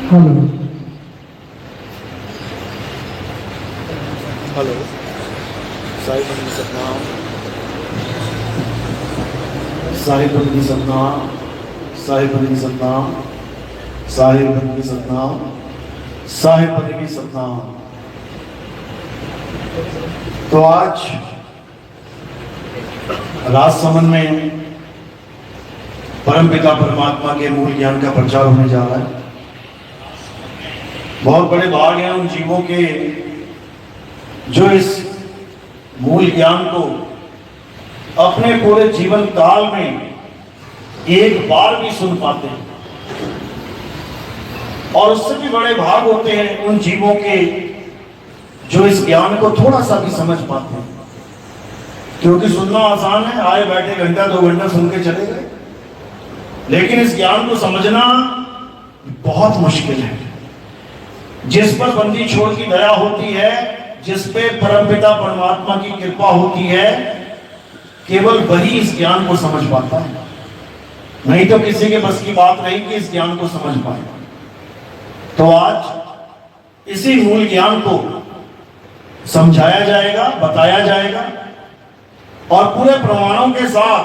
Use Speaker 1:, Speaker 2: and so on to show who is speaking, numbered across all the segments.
Speaker 1: Hello
Speaker 2: hello Sahib बंदी सतनाम साहिब बंदी सतनाम साहिब बंदी सतनाम साहिब बंदी सतनाम साहिब बंदी सतनाम। तो आज राजसमंद में परमपिता परमात्मा के मूल ज्ञान का प्रचार होने जा रहा है। बहुत बड़े भाग हैं उन जीवों के जो इस मूल ज्ञान को अपने पूरे जीवन काल में एक बार भी सुन पाते हैं, और उससे भी बड़े भाग होते हैं उन जीवों के जो इस ज्ञान को थोड़ा सा भी समझ पाते हैं। क्योंकि सुनना आसान है, आए बैठे घंटा 2 घंटा सुन के चले गए, लेकिन इस ज्ञान को समझना बहुत मुश्किल है। जिस पर बंदी छोड़ की दया होती है, जिस पे परमपिता परमात्मा की कृपा होती है, केवल वही इस ज्ञान को समझ पाता है। नहीं तो किसी के बस की बात नहीं कि इस ज्ञान को समझ पाए। तो आज इसी मूल ज्ञान को समझाया जाएगा, बताया जाएगा, और पूरे प्रमाणों के साथ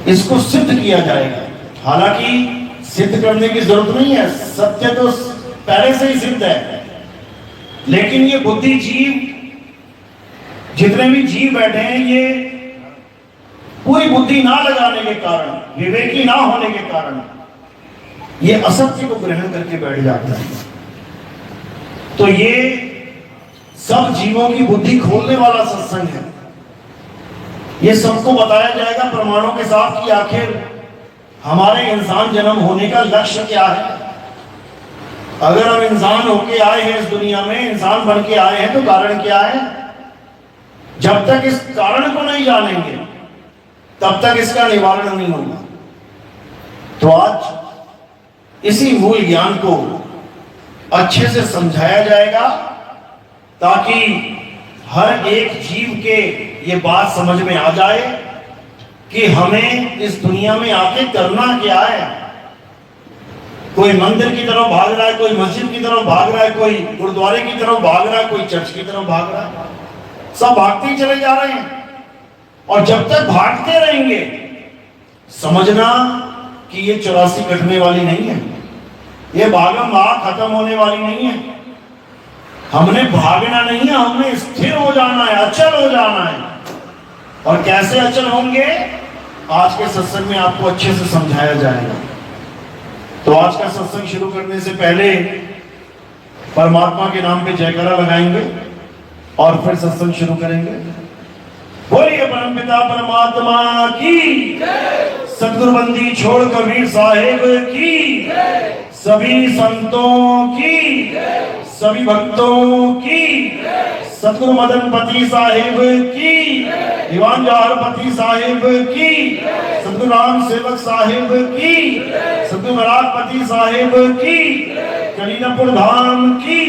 Speaker 2: इसको सिद्ध किया जाएगा। हालांकि सिद्ध करने की जरूरत नहीं है, सत्य तो पहले से ही सिद्ध है, लेकिन ये बुद्धि जीव, जितने भी जीव बैठे हैं, ये पूरी बुद्धि ना लगाने के कारण, विवेकी ना होने के कारण ये असत्य को ग्रहण करके बैठ जाता है। तो ये सब जीवों की बुद्धि खोलने वाला सत्संग है। ये सबको बताया जाएगा प्रमाणों के साथ कि आखिर हमारे इंसान जन्म होने का लक्ष्य क्या है। अगर हम इंसान होके आए हैं इस दुनिया में, इंसान बन के आए हैं, तो कारण क्या है? जब तक इस कारण को नहीं जानेंगे तब तक इसका निवारण नहीं होगा। तो आज इसी मूल ज्ञान को अच्छे से समझाया जाएगा, ताकि हर एक जीव के ये बात समझ में आ जाए कि हमें इस दुनिया में आके करना क्या है। कोई मंदिर की तरफ भाग रहा है, कोई मस्जिद की तरफ भाग रहा है, कोई गुरुद्वारे की तरफ भाग रहा है, कोई चर्च की तरफ भाग रहा है। सब भागते ही चले जा रहे हैं, और जब तक भागते रहेंगे समझना कि ये 84 कटने वाली नहीं है, ये भागम भाग खत्म होने वाली नहीं है। हमने भागना नहीं है, हमने स्थिर हो जाना है, अचल हो जाना है। और कैसे अचल होंगे, आज के सत्संग में आपको अच्छे से समझाया जाएगा। तो आज का सत्संग शुरू करने से पहले परमात्मा के नाम पे जयकारा लगाएंगे और फिर सत्संग शुरू करेंगे। बोलिए परमपिता परमात्मा की, सतगुरु बंदी छोड़ कबीर साहेब की, सभी संतों की, सभी भक्तों की, सतगुरु मदन पति साहेब की, दीवान जवाहरपति साहेब की, सतगुरु राम सेवक साहेब की, सतगुरु बरागपति साहेब की, कलीनपुर धाम की,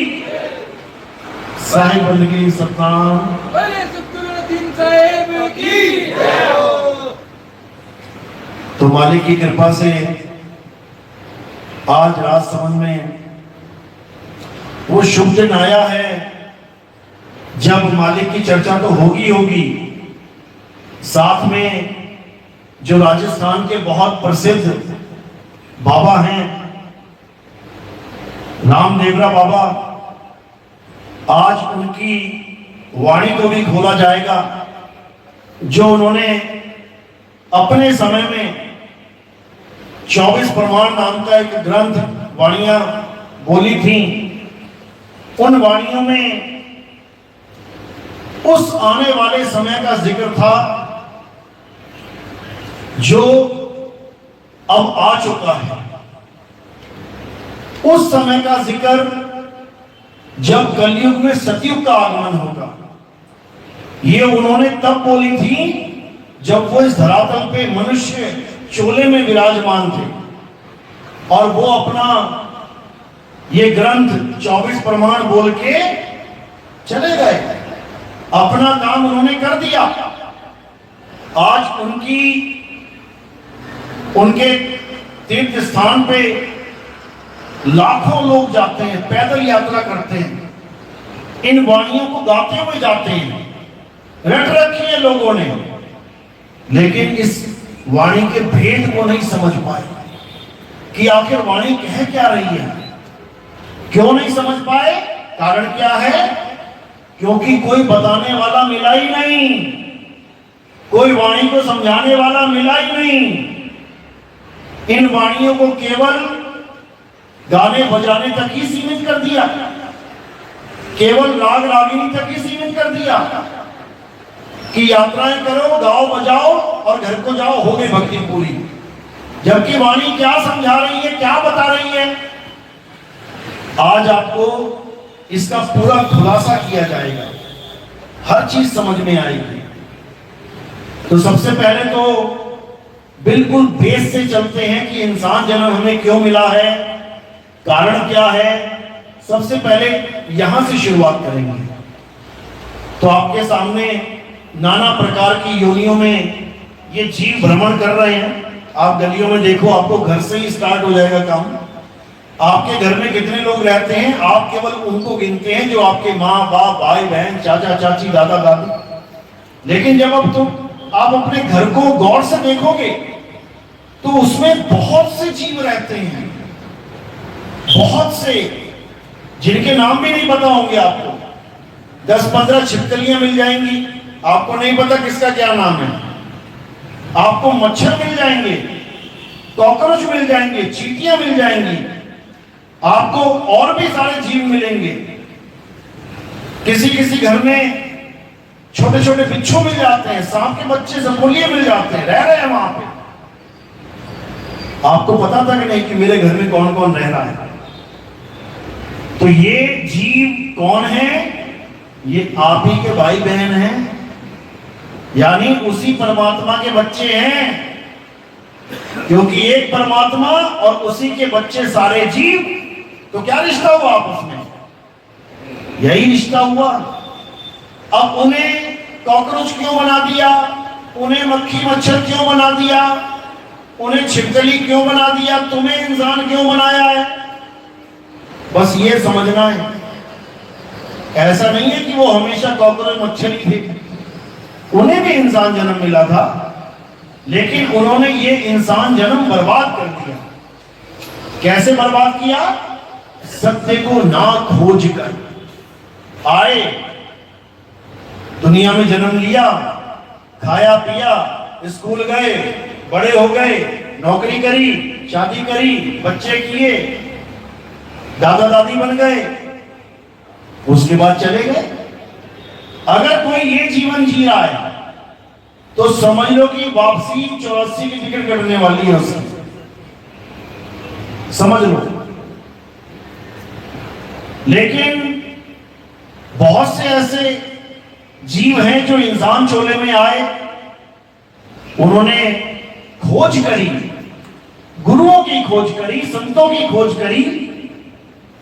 Speaker 2: साहिब बंदगी सतनाम साहेब की। तो मालिक की कृपा से आज राजसमंद में वो शुभ दिन आया है जब मालिक की चर्चा तो होगी। साथ में जो राजस्थान के बहुत प्रसिद्ध बाबा हैं, रामदेवरा बाबा, आज उनकी वाणी को भी खोला जाएगा, जो उन्होंने अपने समय में 24 प्रमाण नाम का एक ग्रंथ, वाणियां बोली थी। उन वाणियों में उस आने वाले समय का जिक्र था जो अब आ चुका है। उस समय का जिक्र जब कलयुग में सतयुग का आगमन होगा। ये उन्होंने तब बोली थी जब वो इस धरातल पे मनुष्य चोले में विराजमान थे, और वो अपना ये ग्रंथ 24 प्रमाण बोल के चले गए। अपना काम उन्होंने कर दिया। आज उनके तीर्थ स्थान पे लाखों लोग जाते हैं, पैदल यात्रा करते हैं, इन वाणियों को गाते हुए जाते हैं, रट रखी है लोगों ने, लेकिन इस वाणी के भेद को नहीं समझ पाए कि आखिर वाणी कह क्या रही है। क्यों नहीं समझ पाए? कारण क्या है? क्योंकि कोई बताने वाला मिला ही नहीं, कोई वाणी को समझाने वाला मिला ही नहीं। इन वाणियों को केवल गाने बजाने तक ही सीमित कर दिया, केवल राग रागिनी तक ही सीमित कर दिया कि यात्राएं करो, गाओ बजाओ और घर को जाओ, हो गई भक्ति पूरी। जबकि वाणी क्या समझा रही है, क्या बता रही है, आज आपको इसका पूरा खुलासा किया जाएगा, हर चीज समझ में आएगी। तो सबसे पहले तो बिल्कुल बेस से चलते हैं कि इंसान जन्म हमें क्यों मिला है, कारण क्या है। सबसे पहले यहां से शुरुआत करेंगे। तो आपके सामने नाना प्रकार की योनियों में ये जीव भ्रमण कर रहे हैं। आप गलियों में देखो, आपको घर से ही स्टार्ट हो जाएगा काम। आपके घर में कितने लोग रहते हैं, आप केवल उनको गिनते हैं जो आपके माँ बाप, भाई बहन, चाचा चाची, दादा दादी। लेकिन जब आप अपने घर को गौर से देखोगे तो उसमें बहुत से जीव रहते हैं, बहुत से, जिनके नाम भी नहीं पता होंगे आपको। 10-15 छिपकलियां मिल जाएंगी, आपको नहीं पता किसका क्या नाम है। आपको मच्छर मिल जाएंगे, कॉकरोच मिल जाएंगे, चींटियां मिल जाएंगी, आपको और भी सारे जीव मिलेंगे। किसी किसी घर में छोटे छोटे बिच्छू मिल जाते हैं, सांप के बच्चे, जंगलिए मिल जाते हैं, रह रहे हैं वहां पे। आपको पता था कि नहीं कि मेरे घर में कौन कौन रह रहा है। तो ये जीव कौन है? ये आप ही के भाई बहन हैं, यानी उसी परमात्मा के बच्चे हैं। क्योंकि एक परमात्मा और उसी के बच्चे सारे जीव, तो क्या रिश्ता हुआ आपस में? यही रिश्ता हुआ। अब उन्हें कॉकरोच क्यों बना दिया, उन्हें मक्खी मच्छर क्यों बना दिया, उन्हें छिपकली क्यों बना दिया, तुम्हें इंसान क्यों बनाया है? बस ये समझना है। ऐसा नहीं है कि वो हमेशा कॉकरोच मच्छर ही थे, उन्हें भी इंसान जन्म मिला था, लेकिन उन्होंने ये इंसान जन्म बर्बाद कर दिया। कैसे बर्बाद किया? सत्य को ना खोज कर आए, दुनिया में जन्म लिया, खाया पिया, स्कूल गए, बड़े हो गए, नौकरी करी, शादी करी, बच्चे किए, दादा दादी बन गए, उसके बाद चले गए। अगर कोई ये जीवन जी रहा है तो समझ लो कि वापसी 84 की टिकट कटने वाली है उसकी, समझ लो। लेकिन बहुत से ऐसे जीव हैं जो इंसान चोले में आए, उन्होंने खोज करी, गुरुओं की खोज करी, संतों की खोज करी,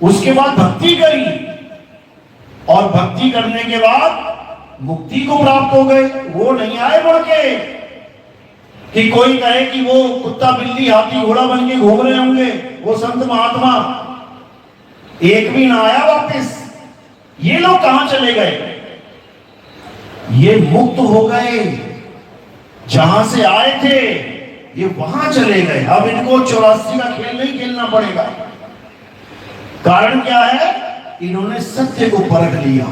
Speaker 2: उसके बाद भक्ति करी, और भक्ति करने के बाद मुक्ति को प्राप्त हो गए। वो नहीं आए बढ़ के कि कोई कहे कि वो कुत्ता बिल्ली हाथी घोड़ा बन के घूम रहे होंगे वो संत महात्मा, एक भी ना आया वापस। ये लोग कहां चले गए? ये मुक्त हो गए, जहां से आए थे ये वहां चले गए। अब इनको 84 का खेल नहीं खेलना पड़ेगा। कारण क्या है? इन्होंने सत्य को परख लिया,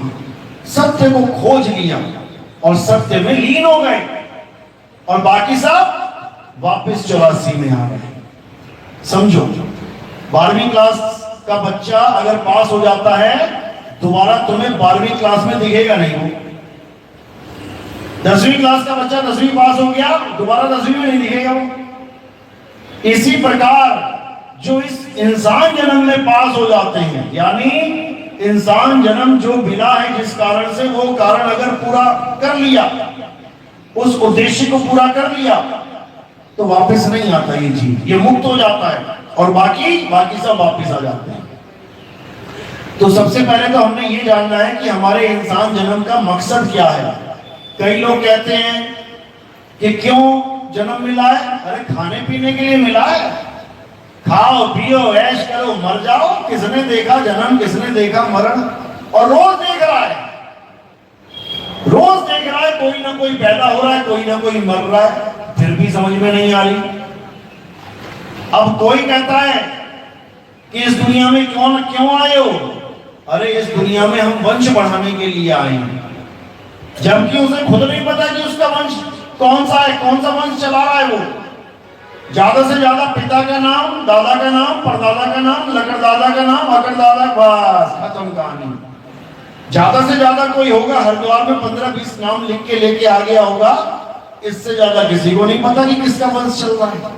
Speaker 2: सत्य को खोज लिया और सत्य में लीन हो गए, और बाकी सब वापस 84 में आ गए। समझो, 12वीं क्लास का बच्चा अगर पास हो जाता है, दोबारा तुम्हें 12वीं क्लास में दिखेगा नहीं। वो 10वीं क्लास का बच्चा 10वीं पास हो गया, दोबारा 10वीं में नहीं दिखेगा वो। इसी प्रकार जो इस इंसान जन्म में पास हो जाते हैं, यानी इंसान जन्म जो मिला है जिस कारण से, वो कारण अगर पूरा कर लिया, उस उद्देश्य को पूरा कर लिया, तो वापस नहीं आता ये जीव, ये मुक्त हो जाता है, और बाकी सब वापस आ जाते हैं। तो सबसे पहले तो हमने ये जानना है कि हमारे इंसान जन्म का मकसद क्या है। कई लोग कहते हैं कि क्यों जन्म मिला है? अरे खाने पीने के लिए मिला है, खाओ पियो ऐश करो मर जाओ, किसने देखा जन्म, किसने देखा मरण। और रोज देख रहा है, रोज देख रहा है, कोई ना कोई पैदा हो रहा है, कोई ना कोई मर रहा है, फिर भी समझ में नहीं आ रही। अब कोई कहता है कि इस दुनिया में क्यों आए हो? अरे इस दुनिया में हम वंश बढ़ाने के लिए आए हैं, जबकि उसे खुद नहीं पता कि उसका वंश कौन सा है, कौन सा वंश चला रहा है वो। ज्यादा से ज्यादा पिता का नाम, दादा का नाम, परदादा का नाम, लकड़दादा का नाम, अकड़दादा, बस खत्म कहानी। ज्यादा से ज्यादा कोई होगा हरिद्वार में 15-20 नाम लिख के लेके आ गया होगा, इससे ज्यादा किसी को नहीं पता कि किसका वंश चल रहा है।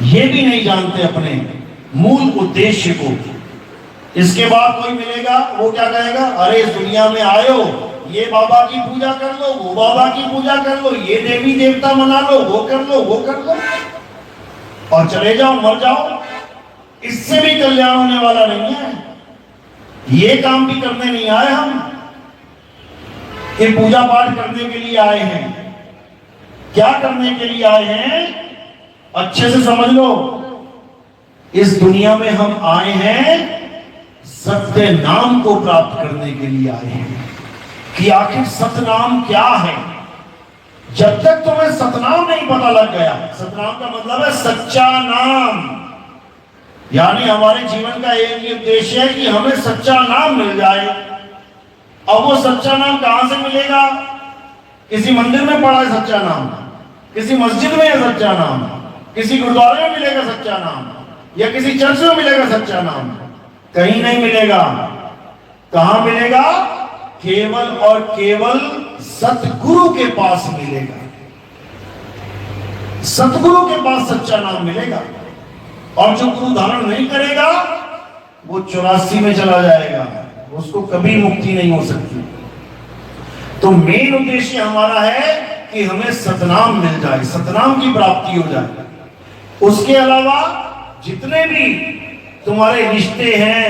Speaker 2: ये भी नहीं जानते अपने मूल उद्देश्य को। इसके बाद कोई मिलेगा, वो क्या कहेगा, अरे इस दुनिया में आए हो, ये बाबा की पूजा कर लो, वो बाबा की पूजा कर लो, ये देवी देवता मना लो, वो कर लो, वो कर लो, और चले जाओ, मर जाओ। इससे भी कल्याण होने वाला नहीं है। ये काम भी करने नहीं आए हम, ये पूजा पाठ करने के लिए आए हैं। क्या करने के लिए आए हैं? अच्छे से समझ लो, इस दुनिया में हम आए हैं सत्य नाम को प्राप्त करने के लिए आए हैं, कि आखिर सतनाम क्या है। जब तक तुम्हें सतनाम नहीं पता लग गया, सतनाम का मतलब है सच्चा नाम, यानी हमारे जीवन का एक ही उद्देश्य है कि हमें सच्चा नाम मिल जाए। अब वो सच्चा नाम कहां से मिलेगा? किसी मंदिर में पड़ा है सच्चा नाम, किसी मस्जिद में है सच्चा नाम, किसी गुरुद्वारे में मिलेगा सच्चा नाम, या किसी चर्च में मिलेगा सच्चा नाम? कहीं नहीं मिलेगा। कहां मिलेगा? केवल और केवल सतगुरु के पास मिलेगा। सतगुरु के पास सच्चा नाम मिलेगा। और जो गुरु धारण नहीं करेगा वो 84 में चला जाएगा, उसको कभी मुक्ति नहीं हो सकती। तो मेन उद्देश्य हमारा है कि हमें सतनाम मिल जाए, सतनाम की प्राप्ति हो जाए। उसके अलावा जितने भी तुम्हारे रिश्ते हैं,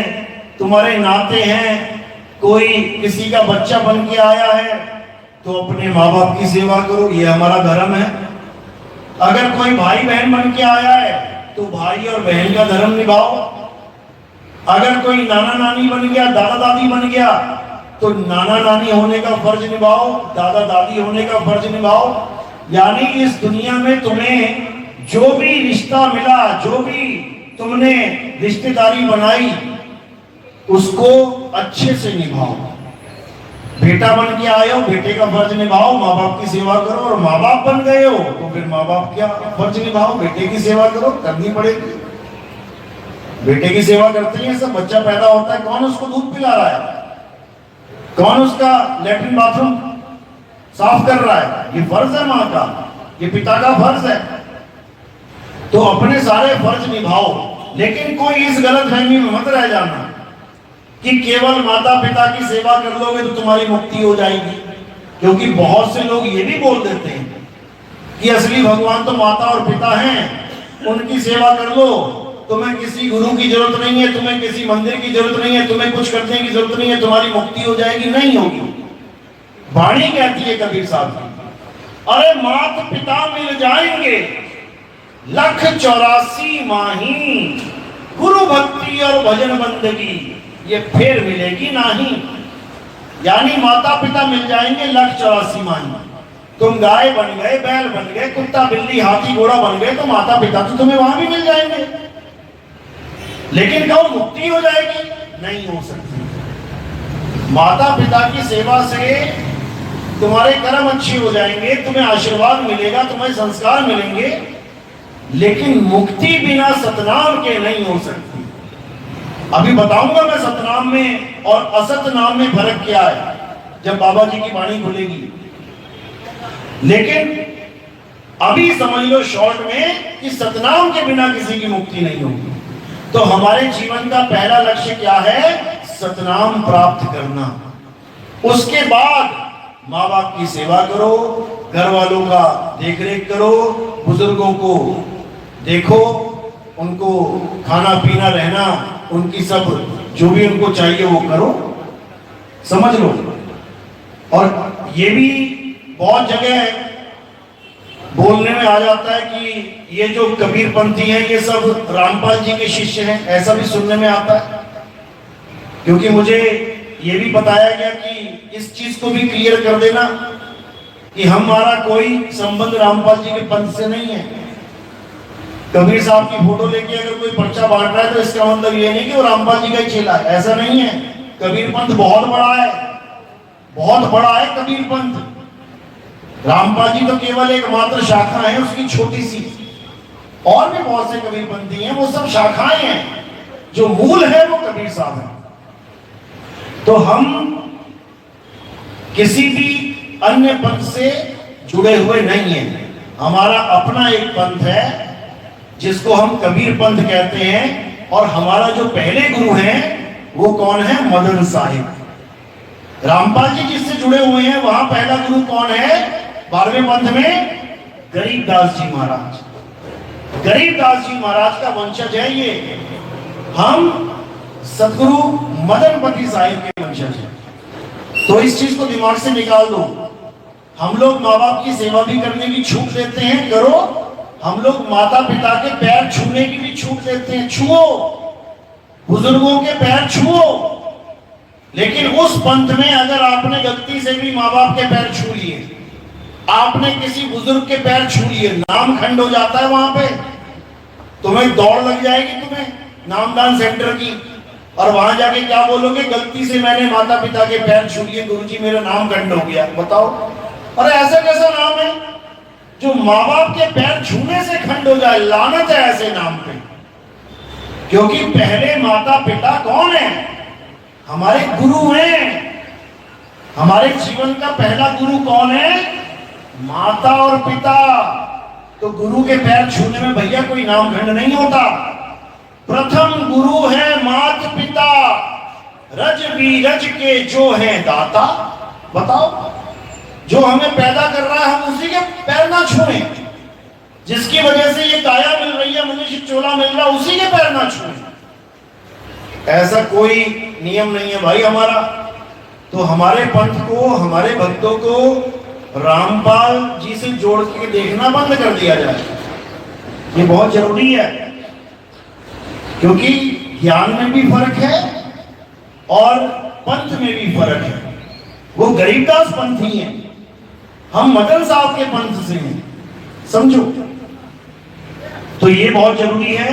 Speaker 2: तुम्हारे नाते हैं, कोई किसी का बच्चा बन के आया है तो अपने माँ बाप की सेवा करो, ये हमारा धर्म है। अगर कोई भाई बहन बन के आया है तो भाई और बहन का धर्म निभाओ। अगर कोई नाना नानी बन गया, दादा दादी बन गया, तो नाना नानी होने का फर्ज निभाओ, दादा दादी होने का फर्ज निभाओ। यानी इस दुनिया में तुम्हें जो भी रिश्ता मिला, जो भी तुमने रिश्तेदारी बनाई, उसको अच्छे से निभाओ। बेटा बन के आए हो, बेटे का फर्ज निभाओ, माँ बाप की सेवा करो। और माँ बाप बन गए हो तो फिर माँ बाप क्या फर्ज निभाओ, बेटे की सेवा करो, करनी पड़ेगी। बेटे की सेवा करते हैं सब। बच्चा पैदा होता है, कौन उसको दूध पिला रहा है, कौन उसका लेटरिन बाथरूम साफ कर रहा है? ये फर्ज है माँ का, ये पिता का फर्ज है। तो अपने सारे फर्ज निभाओ, लेकिन कोई इस गलतफहमी में मत रह जाना कि केवल माता पिता की सेवा कर लोगे तो तुम्हारी मुक्ति हो जाएगी। क्योंकि बहुत से लोग ये भी बोल देते हैं कि असली भगवान तो माता और पिता हैं, उनकी सेवा कर लो, तुम्हें किसी गुरु की जरूरत नहीं है, तुम्हें किसी मंदिर की जरूरत नहीं है, तुम्हें कुछ करने की जरूरत नहीं है, तुम्हारी मुक्ति हो जाएगी। नहीं होगी। वाणी कहती है कबीर साहब, अरे माता पिता मिल जाएंगे 184 माही, गुरु भक्ति और भजन बंदगी ये फिर मिलेगी नहीं। यानी माता पिता मिल जाएंगे 184 माही। तुम गाय बन गए, बैल बन गए, कुत्ता बिल्ली हाथी घोड़ा बन गए, तो माता पिता तो तुम्हें वहां भी मिल जाएंगे। लेकिन कहो मुक्ति हो जाएगी? नहीं हो सकती। माता पिता की सेवा से तुम्हारे कर्म अच्छे हो जाएंगे, तुम्हें आशीर्वाद मिलेगा, तुम्हें संस्कार मिलेंगे, लेकिन मुक्ति बिना सतनाम के नहीं हो सकती। अभी बताऊंगा मैं सतनाम में और असत नाम में फर्क क्या है जब बाबा जी की वाणी खुलेगी। लेकिन अभी समझ लो शॉर्ट में कि सतनाम के बिना किसी की मुक्ति नहीं होगी। तो हमारे जीवन का पहला लक्ष्य क्या है? सतनाम प्राप्त करना। उसके बाद माँ बाप की सेवा करो, घर वालों का देख रेख करो, बुजुर्गों को देखो, उनको खाना पीना रहना, उनकी सब जो भी उनको चाहिए वो करो, समझ लो। और ये भी बहुत जगह बोलने में आ जाता है कि ये जो कबीरपंथी हैं ये सब रामपाल जी के शिष्य हैं, ऐसा भी सुनने में आता है। क्योंकि मुझे ये भी बताया गया कि इस चीज को भी क्लियर कर देना कि हमारा कोई संबंध रामपाल जी के पंथ से नहीं है। कबीर साहब की फोटो लेके अगर कोई पर्चा बांट रहा है तो इसका मतलब ये नहीं कि वो रामपाल जी का ही चेला है, ऐसा नहीं है। कबीर पंथ बहुत बड़ा है, बहुत बड़ा है कबीर पंथ। रामपाल जी तो केवल एक मात्र शाखा है उसकी छोटी सी, और भी बहुत से कबीर पंथी हैं, वो सब शाखाएं हैं, जो मूल है वो कबीर साहब है। तो हम किसी भी अन्य पंथ से जुड़े हुए नहीं हैं, हमारा अपना एक पंथ है जिसको हम कबीर पंथ कहते हैं। और हमारा जो पहले गुरु हैं वो कौन है? मदन साहिब। रामपाल जी जिससे जुड़े हुए हैं वहां पहला गुरु कौन है 12वें पंथ में? गरीबदास जी महाराज। गरीबदास जी महाराज का वंशज है ये। हम सतगुरु मदनपति साहिब के वंशज हैं। तो इस चीज को दिमाग से निकाल दो। हम लोग माँ बाप की सेवा भी करने की छूट देते हैं, करो। हम लोग माता पिता के पैर छूने की भी छूट देते हैं, छुओ, बुजुर्गों के पैर छुओ। लेकिन उस पंथ में अगर आपने गलती से भी माँ बाप के पैर छू लिए, आपने किसी बुजुर्ग के पैर छू लिए, नाम खंड हो जाता है वहां पे। तुम्हें दौड़ लग जाएगी तुम्हें नामदान सेंटर की, और वहां जाके क्या बोलोगे? गलती से मैंने माता पिता के पैर छू लिए, गुरुजी मेरा नाम खंड हो गया। बताओ, अरे ऐसा कैसा नाम है जो माँ बाप के पैर छूने से खंड हो जाए? लानत है ऐसे नाम पे। क्योंकि पहले माता पिता कौन है? हमारे गुरु हैं। हमारे जीवन का पहला गुरु कौन है? माता और पिता। तो गुरु के पैर छूने में भैया कोई नाम खंड नहीं होता। प्रथम गुरु है मात पिता, रज बीरज के जो है दाता। बताओ, जो हमें पैदा कर रहा है हम उसी के पैर ना छुएं, जिसकी वजह से ये काया मिल रही है, मनुष्य चोला मिल रहा, उसी के पैर ना छुएं। ऐसा कोई नियम नहीं है भाई हमारा। तो हमारे पंथ को, हमारे भक्तों को रामपाल जी से जोड़ के देखना बंद कर दिया जाए, ये बहुत जरूरी है। क्योंकि ज्ञान में भी फर्क है और पंथ में भी फर्क है। वो गरीबदास पंथी हैं, हम मदन साहब के पंथ से हैं, समझो। तो ये बहुत जरूरी है।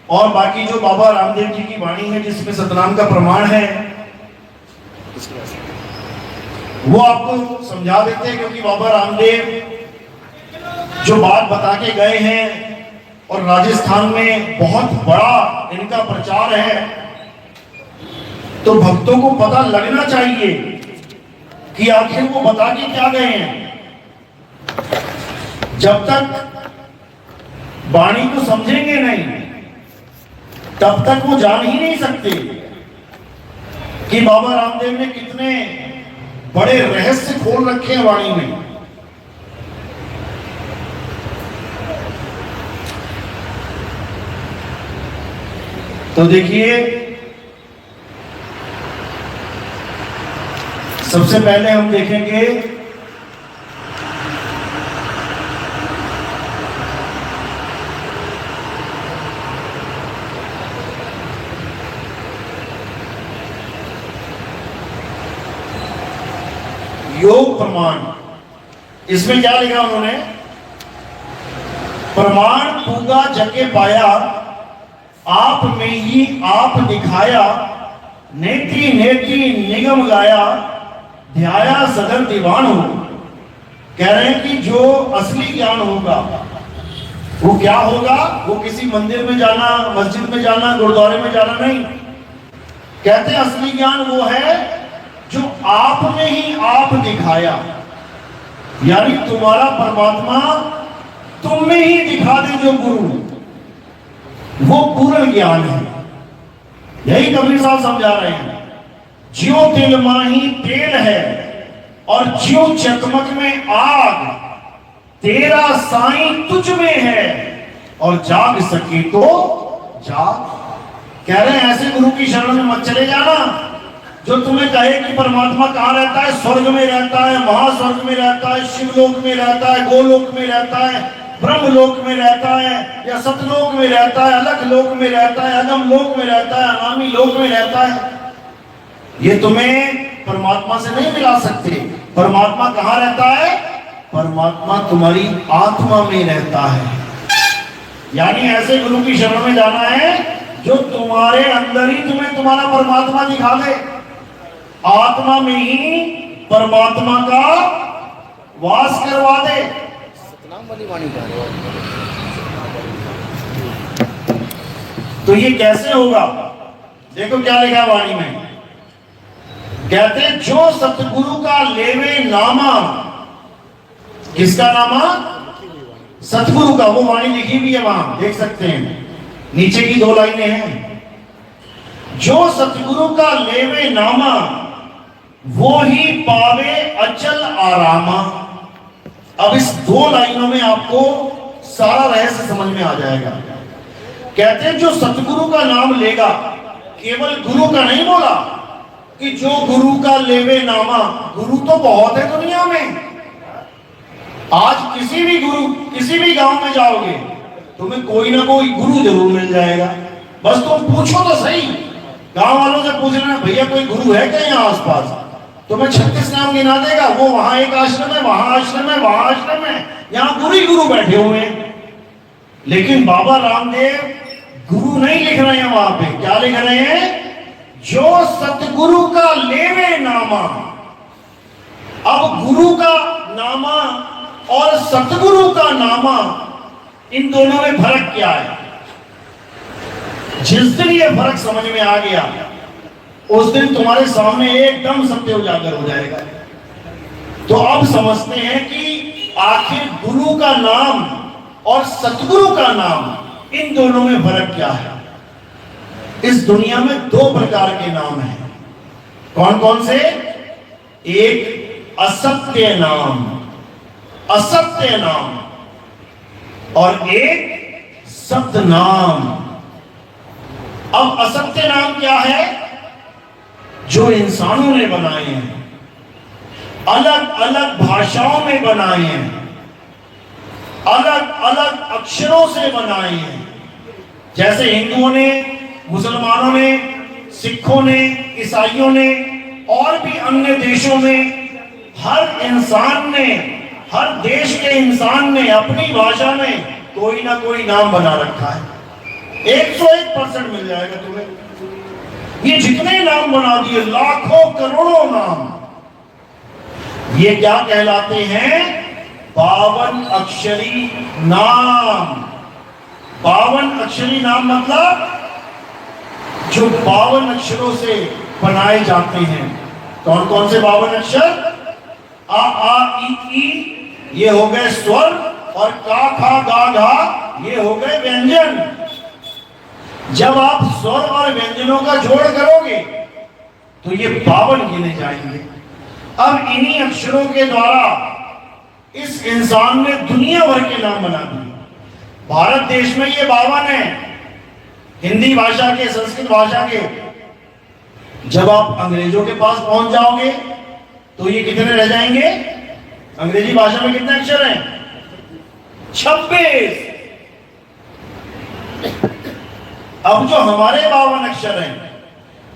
Speaker 2: और बाकी जो बाबा रामदेव जी की वाणी है जिसमें सतनाम का प्रमाण है, वो आपको समझा देते हैं। क्योंकि बाबा रामदेव जो बात बता के गए हैं, और राजस्थान में बहुत बड़ा इनका प्रचार है, तो भक्तों को पता लगना चाहिए कि आखिर वो बता के क्या गए हैं। जब तक वाणी को समझेंगे नहीं, तब तक वो जान ही नहीं सकते कि बाबा रामदेव ने कितने बड़े रहस्य खोल रखे हैं वाणी में। तो देखिए, सबसे पहले हम देखेंगे योग प्रमाण। इसमें क्या लिखा उन्होंने? प्रमाण पूगा जके पाया, आप में ही आप दिखाया, नेति नेति निगम गाया, ध्याया सदर दीवान हो। कह रहे हैं कि जो असली ज्ञान होगा वो क्या होगा? वो किसी मंदिर में जाना, मस्जिद में जाना, गुरुद्वारे में जाना नहीं। कहते हैं असली ज्ञान वो है जो आप में ही आप दिखाया, यानी तुम्हारा परमात्मा तुम में ही दिखा दे जो गुरु, वो पूर्ण ज्ञान है। यही कबीर साहब समझा रहे हैं। ज्यो तिल माही तेल है और ज्यो चकमक में आग, तेरा साईं तुझ में है और जाग सके तो जाग। कह रहे हैं ऐसे गुरु की शरण में मत चले जाना जो तुम्हें कहे कि परमात्मा कहाँ रहता है, स्वर्ग में रहता है, महास्वर्ग में रहता है, शिवलोक में रहता है, गोलोक में रहता है, ब्रह्मलोक में रहता है, या सतलोक में रहता है, अलग लोक में रहता है, अगम लोक में रहता है, अनामी लोक में रहता है, ये तुम्हें परमात्मा से नहीं मिला सकते। परमात्मा कहाँ रहता है? परमात्मा तुम्हारी आत्मा में रहता है। यानी ऐसे गुरु की शरण में जाना है जो तुम्हारे अंदर ही तुम्हें तुम्हारा परमात्मा दिखा दे, आत्मा में ही परमात्मा का वास करवा दे। तो ये कैसे होगा? देखो क्या लिखा वाणी में, कहते जो सतगुरु का लेवे नामा, किसका नामा? सतगुरु का। वो वाणी लिखी भी है, वहां देख सकते हैं, नीचे की 2 लाइनें हैं। जो सतगुरु का लेवे नामा, वो ही पावे अचल आरामा। अब इस 2 लाइनों में आपको सारा रहस्य समझ में आ जाएगा। कहते हैं जो सतगुरु का नाम लेगा, केवल गुरु का नहीं बोला कि जो गुरु का लेवे नामा, गुरु तो बहुत है दुनिया में। आज किसी भी गांव में जाओगे, तुम्हें कोई ना कोई गुरु जरूर मिल जाएगा। बस तुम पूछो तो सही, गांव वालों से पूछ लेना, भैया कोई गुरु है क्या यहाँ आसपास? तुम्हें 36 नाम गिना देगा। वो वहां एक आश्रम है, वहां आश्रम है, वहां आश्रम है, यहाँ गुरु ही गुरु बैठे हुए हैं। लेकिन बाबा रामदेव गुरु नहीं लिख रहे हैं वहां पे। क्या लिख रहे हैं? जो सतगुरु का लेवे नामा। अब गुरु का नामा और सतगुरु का नामा, इन दोनों में फर्क क्या है? जिस दिन ये फर्क समझ में आ गया, उस दिन तुम्हारे सामने एकदम सत्य उजागर हो जाएगा। तो अब समझते हैं कि आखिर गुरु का नाम और सतगुरु का नाम, इन दोनों में फर्क क्या है। इस दुनिया में 2 प्रकार के नाम हैं। कौन कौन से? एक असत्य नाम, असत्य नाम, और एक सत्य नाम। अब असत्य नाम क्या है? जो इंसानों ने बनाए हैं, अलग अलग भाषाओं में बनाए हैं, अलग अलग अक्षरों से बनाए हैं। जैसे हिंदुओं ने, मुसलमानों ने, सिखों ने, ईसाइयों ने और भी अन्य देशों में हर इंसान ने, हर देश के इंसान ने अपनी भाषा में कोई ना कोई नाम बना रखा है। 101% मिल जाएगा तुम्हें। ये जितने नाम बना दिए, लाखों करोड़ों नाम, ये क्या कहलाते हैं? 52 अक्षरी नाम। 52 अक्षरी नाम मतलब जो 52 अक्षरों से बनाए जाते हैं। कौन कौन से 52 अक्षर? आ आ ई ये हो गए स्वर, और का खा गा घा ये हो गए व्यंजन। जब आप स्वर और व्यंजनों का जोड़ करोगे तो ये 52 गिने जाएंगे। अब इन्हीं अक्षरों के द्वारा इस इंसान ने दुनिया भर के नाम बना दिए। भारत देश में ये 52 है, हिंदी भाषा के, संस्कृत भाषा के। जब आप अंग्रेजों के पास पहुंच जाओगे तो ये कितने रह जाएंगे? अंग्रेजी भाषा में कितने अक्षर हैं? 26। अब जो हमारे 52 अक्षर हैं,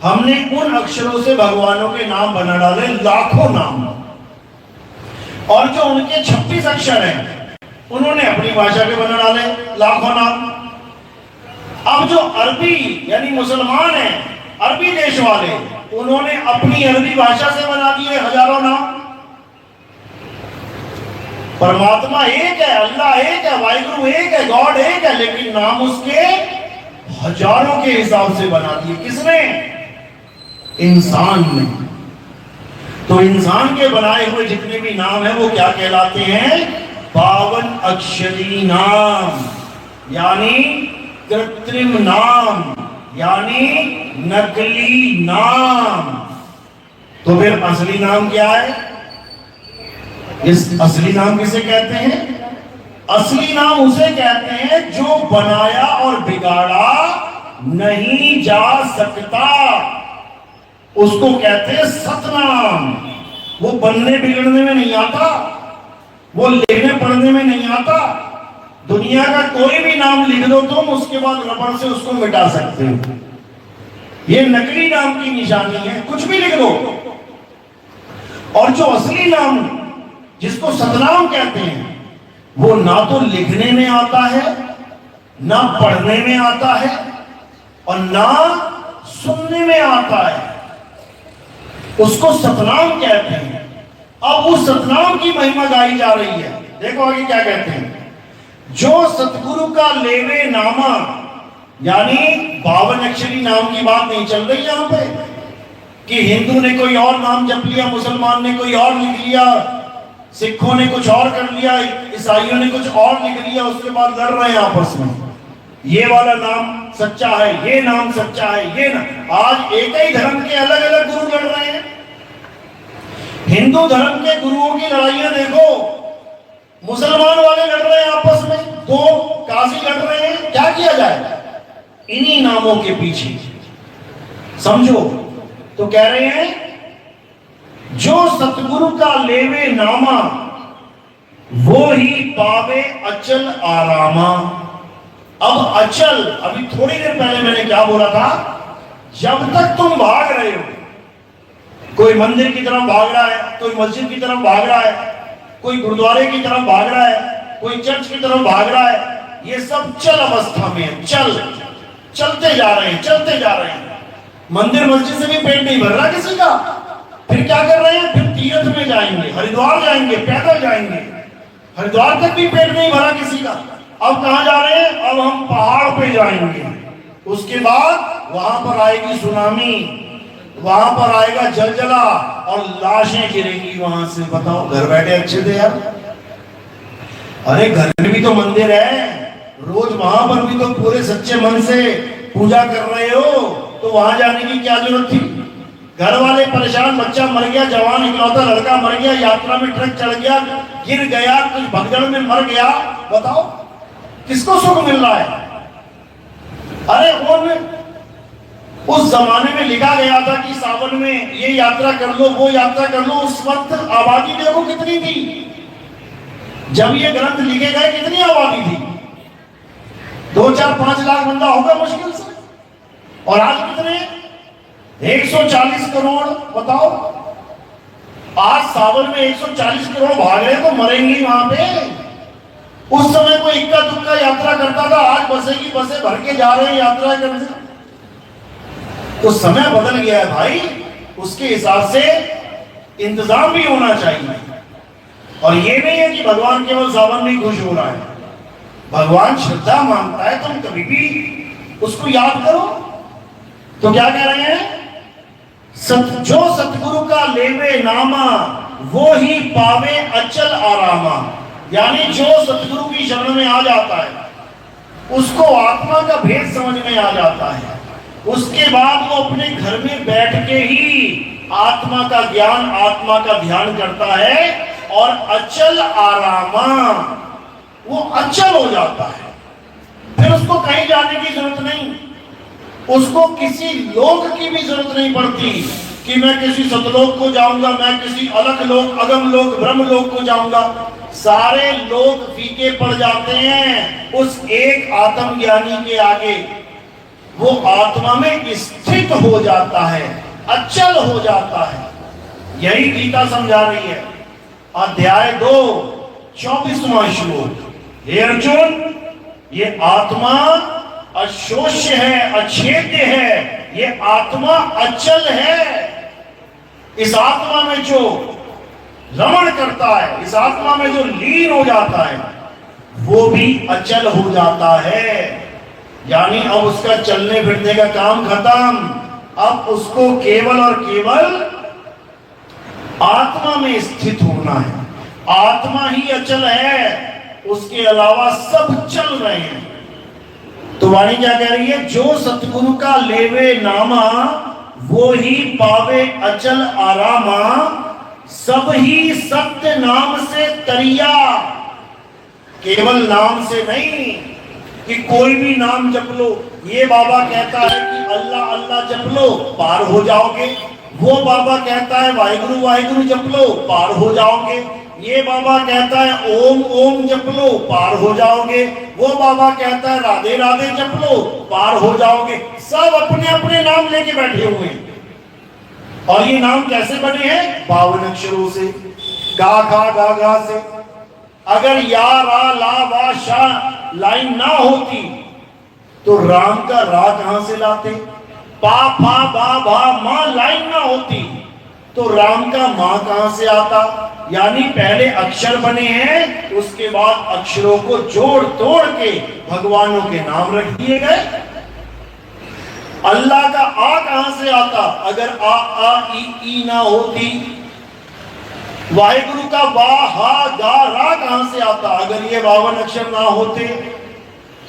Speaker 2: हमने उन अक्षरों से भगवानों के नाम बना डाले, लाखों नाम। और जो उनके 26 अक्षर हैं, उन्होंने अपनी भाषा के बना डाले लाखों नाम। अब जो अरबी यानी मुसलमान हैं, अरबी देश वाले, उन्होंने अपनी अरबी भाषा से बना दिए हजारों नाम। परमात्मा एक है, अल्लाह एक है, वाहिगुरु एक है, गॉड एक है, लेकिन नाम उसके हजारों के हिसाब से बना दिए। किसने? इंसान ने। तो इंसान के बनाए हुए जितने भी नाम हैं वो क्या कहलाते हैं? 52 अक्षरी नाम, यानी कृत्रिम नाम, यानी नकली नाम। तो फिर असली नाम क्या है? इस असली नाम किसे कहते हैं? असली नाम उसे कहते हैं जो बनाया और बिगाड़ा नहीं जा सकता। उसको कहते हैं सतनाम। वो बनने बिगड़ने में नहीं आता, वो लिखने पढ़ने में नहीं आता। दुनिया का कोई भी नाम लिख दो तुम, उसके बाद रबड़ से उसको मिटा सकते हो। ये नकली नाम की निशानी है, कुछ भी लिख दो। और जो असली नाम जिसको सतनाम कहते हैं, वो ना तो लिखने में आता है, ना पढ़ने में आता है, और ना सुनने में आता है। उसको सतनाम कहते हैं। अब उस सतनाम की महिमा गाई जा रही है। देखो आगे क्या कहते हैं, जो सतगुरु का लेवे नामा, यानी 52 अक्षरी नाम की बात नहीं चल रही यहां पे कि हिंदू ने कोई और नाम जप लिया, मुसलमान ने कोई और लिख लिया, सिखों ने कुछ और कर लिया, ईसाइयों ने कुछ और लिख लिया, उसके बाद लड़ रहे हैं आपस में, ये वाला नाम सच्चा है, ये नाम सच्चा है, ये ना। आज एक ही धर्म के अलग अलग गुरु लड़ रहे हैं। हिंदू धर्म के गुरुओं की लड़ाइयां देखो, मुसलमान वाले लड़ रहे हैं आपस में, दो काजी लड़ रहे हैं। क्या किया जाए इन्हीं नामों के पीछे, समझो। तो कह रहे हैं जो सतगुरु का लेवे नामा, वो ही पावे अचल आरामा। अब अचल, अभी थोड़ी देर पहले मैंने क्या बोला था, जब तक तुम भाग रहे हो, कोई मंदिर की तरफ भाग रहा है, कोई मस्जिद की तरफ भाग रहा है, कोई गुरुद्वारे की तरफ भाग रहा है, कोई चर्च की तरफ भाग रहा है, ये सब चल अवस्था में है। चलते जा रहे हैं, चलते जा रहे हैं। मंदिर मस्जिद से भी पेट नहीं भर रहा किसी का। फिर क्या कर रहे हैं, फिर तीर्थ में जाएंगे, हरिद्वार जाएंगे, पैदल जाएंगे, हरिद्वार तक भी पेट नहीं भरा किसी का। अब कहां जा रहे हैं, अब हम पहाड़ पे जाएंगे, उसके बाद वहां पर आएगी सुनामी, वहां पर आएगा जलजला और लाशें गिरेंगी वहां से। बताओ, घर बैठे अच्छे थे यार। अरे घर में भी तो मंदिर है, रोज वहां पर भी तो पूरे सच्चे मन से पूजा कर रहे हो, तो वहां जाने की क्या जरूरत थी। घर वाले परेशान, बच्चा मर गया, जवान इकलौता लड़का मर गया, यात्रा में ट्रक चढ़ गया, गिर गया, कुछ भगदड़ में मर गया, बताओ किसको सुख मिल रहा है। अरे उस जमाने में लिखा गया था कि सावन में ये यात्रा कर लो, वो यात्रा कर लो। उस वक्त आबादी देखो कितनी थी, जब ये ग्रंथ लिखे गए कितनी आबादी थी, 2, 4, 5 लाख बंदा होगा मुश्किल से। और आज कितने, 140 करोड़। बताओ, आज सावन में 140 करोड़ भाग रहे तो मरेंगे वहां पे। उस समय कोई इक्का दुक्का यात्रा करता था, आज बसें की बसें भर के जा रहे हैं यात्रा करने। तो समय बदल गया है भाई, उसके हिसाब से इंतजाम भी होना चाहिए। और ये नहीं है कि भगवान केवल सावन में खुश हो रहा है, भगवान श्रद्धा मांगता है, तुम कभी भी उसको याद करो। तो क्या कह रहे हैं, जो सतगुरु का लेवे नामा, वो ही पावे अचल आरामा। यानी जो सतगुरु की शरण में आ जाता है, उसको आत्मा का भेद समझ में आ जाता है। उसके बाद वो अपने घर में बैठ के ही आत्मा का ज्ञान, आत्मा का ध्यान करता है, और अचल आरामा, वो अचल हो जाता है। फिर उसको कहीं जाने की जरूरत नहीं, उसको किसी लोक की भी जरूरत नहीं पड़ती कि मैं किसी सतलोक को जाऊंगा, मैं किसी अलग लोक, अगम लोक, ब्रह्म लोक को जाऊंगा। सारे लोक फीके पड़ जाते हैं उस एक आत्म ज्ञानी के आगे। वो आत्मा में स्थित हो जाता है, अचल हो जाता है। यही गीता समझा रही है। अध्याय 2, 24वां श्लोक। हे अर्जुन, ये आत्मा अशोष्य है, अछेद्य है, ये आत्मा अचल है। इस आत्मा में जो रमण करता है, इस आत्मा में जो लीन हो जाता है, वो भी अचल हो जाता है। यानी अब उसका चलने फिरने का काम खत्म। अब उसको केवल और केवल आत्मा में स्थित होना है। आत्मा ही अचल है, उसके अलावा सब चल रहे हैं। तो वाणी क्या कह रही है, जो सतगुरु का लेवे नामा, वो ही पावे अचल आरामा। सब ही सत्य नाम से तरिया, केवल नाम से नहीं कि कोई भी नाम जप लो। ये बाबा कहता है कि अल्लाह अल्लाह जप लो पार हो जाओगे, वो बाबा कहता है वाहिगुरु वाहिगुरु जप लो, पार हो जाओगे। ये बाबा कहता है ओम ओम जप लो, पार हो जाओगे। वो बाबा कहता है राधे राधे जप लो, पार हो जाओगे। सब अपने अपने नाम लेके बैठे हुए हैं। और ये नाम कैसे बने हैं? 52 अक्षरों से, गा खा गा गा से। अगर या रा ला वा शा लाइन ना होती तो राम का रा कहां से लाते? पा फा बा भा मां लाइन ना होती तो राम का मां कहां से आता? यानी पहले अक्षर बने हैं, उसके बाद अक्षरों को जोड़ तोड़ के भगवानों के नाम रख दिए गए। अल्लाह का आ कहां से आता? अगर आ ई ना होती। वाहिगुरु का वाह हा गा रा कहां से आता? अगर ये 52 अक्षर ना होते।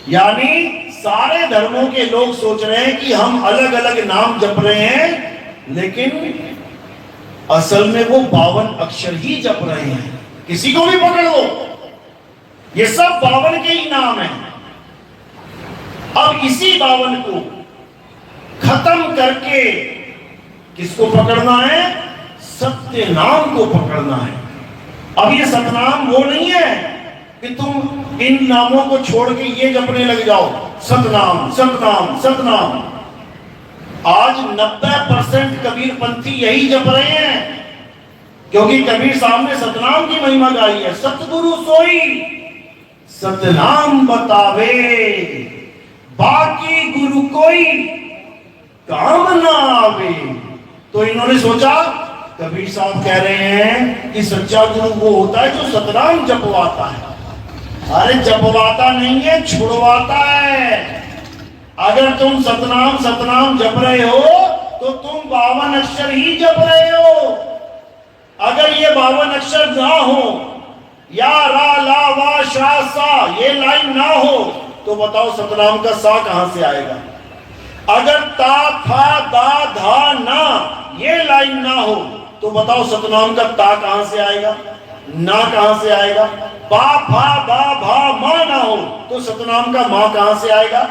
Speaker 2: यानी सारे धर्मों के लोग सोच रहे हैं कि हम अलग अलग नाम जप रहे हैं, लेकिन असल में वो 52 अक्षर ही जप रहे हैं। किसी को भी पकड़ लो, ये सब 52 के ही नाम हैं। अब इसी 52 को खत्म करके किसको पकड़ना है? सत्य नाम को पकड़ना है। अब ये सतनाम वो नहीं है कि तुम इन नामों को छोड़ के ये जपने लग जाओ, सतनाम सतनाम सतनाम। आज 90% कबीरपंथी यही जप रहे हैं, क्योंकि कबीर साहब ने सतनाम की महिमा गाई है। सतगुरु सोई सतनाम बतावे, बाकी गुरु कोई काम ना आवे। तो इन्होंने सोचा, कबीर साहब कह रहे हैं कि सच्चा गुरु वो होता है जो सतनाम जपवाता है। अरे जपवाता नहीं है, छुड़वाता है। अगर तुम सतनाम सतनाम जप रहे हो तो तुम 52 अक्षर ही जप रहे हो। अगर ये 52 अक्षर ना हो, या रा ला वा शा सा ये लाइन ना हो, तो बताओ सतनाम का सा कहां से आएगा? अगर ता था दा धा ना ये लाइन ना हो, तो बताओ सतनाम का ता कहां से आएगा? ना कहां से आएगा? बा फा बा भा मा ना हो तो सतनाम का मां कहां से आएगा?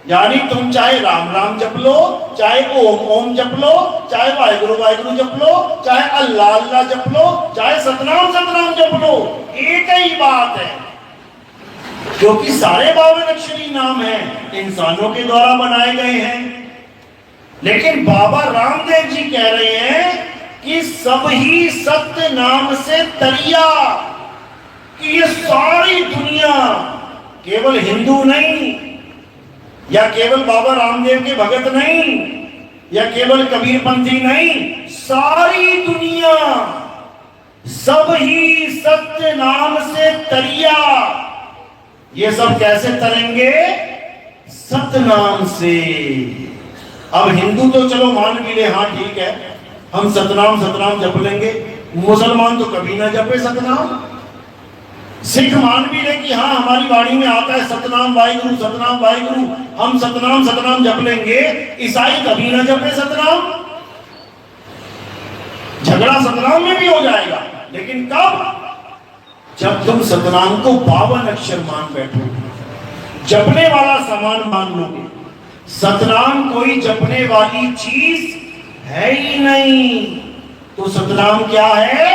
Speaker 2: यानी तुम चाहे राम राम जप लो, चाहे ओम ओम जप लो, चाहे वाहिगुरु वाहिगुरु जप लो, चाहे अल्लाह अल्लाह जप लो, चाहे सतनाम सतनाम जप लो, एक ही बात है। क्योंकि सारे 52 अक्षरी नाम हैं, इंसानों के द्वारा बनाए गए हैं। लेकिन बाबा रामदेव जी कह रहे हैं कि सब ही सत्य नाम से तरिया, कि ये सारी दुनिया केवल हिंदू नहीं, या केवल बाबा रामदेव के भगत नहीं, या केवल कबीरपंथी नहीं, सारी दुनिया सब ही सत्य नाम से तरिया। ये सब कैसे तरेंगे? सत्य नाम से। अब हिंदू तो चलो मान भी ले, हाँ ठीक है, हम सतनाम सतनाम जप लेंगे। मुसलमान तो कभी ना जपे सतनाम। सिख मान भी ले कि हाँ हमारी वाणी में आता है सतनाम वाहिगुरु सतनाम वाहिगुरु, हम सतनाम सतनाम जप लेंगे। ईसाई कभी ना जपे सतनाम। झगड़ा सतनाम में भी हो जाएगा, लेकिन कब? जब तुम सतनाम को 52 अक्षर मान बैठोगे, जपने वाला सामान मान लोगे। सतनाम कोई जपने वाली चीज है ही नहीं। तो सतनाम क्या है?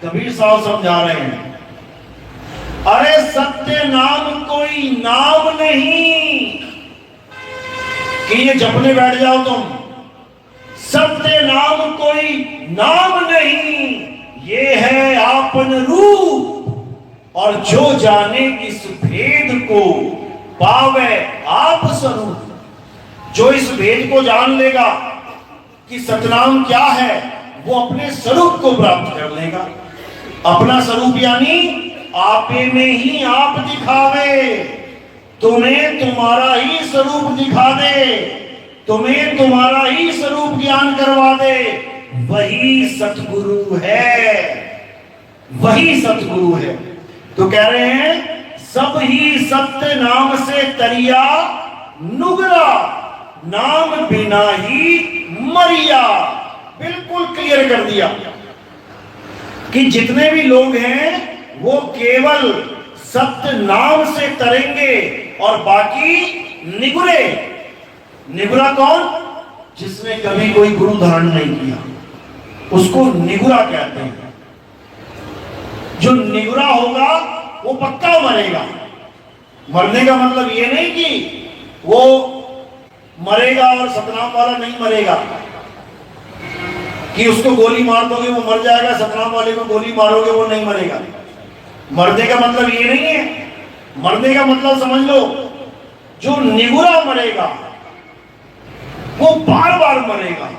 Speaker 2: कबीर साहब समझा रहे हैं, अरे सत्य नाम कोई नाम नहीं कि ये जपने बैठ जाओ तुम। सत्य नाम कोई नाम नहीं, ये है आपन रूप। और जो जाने इस भेद को पावे आप स्वरूप। जो इस भेद को जान लेगा कि सतनाम क्या है, वो अपने स्वरूप को प्राप्त कर लेगा। अपना स्वरूप यानी आपे में ही आप दिखावे, तुम्हें तुम्हारा ही स्वरूप दिखा दे, तुम्हें तुम्हारा ही स्वरूप ज्ञान करवा दे, वही सतगुरु है, वही सतगुरु है। तो कह रहे हैं सब ही सत्य नाम से तरिया, नुगरा नाम बिना ही मरिया। बिल्कुल क्लियर कर दिया कि जितने भी लोग हैं वो केवल सत्य नाम से तरेंगे और बाकी निगुरे। निगुरा कौन? जिसने कभी कोई गुरु धारण नहीं किया, उसको निगुरा कहते हैं। जो निगुरा होगा वो पक्का मरेगा। मरने का मतलब ये नहीं कि वो मरेगा और सतनाम वाला नहीं मरेगा, कि उसको गोली मार दोगे वो मर जाएगा, सतनाम वाले को गोली मारोगे वो नहीं मरेगा। मरने का मतलब ये नहीं है। मरने का मतलब समझ लो, जो निगुरा मरेगा वो बार बार मरेगा,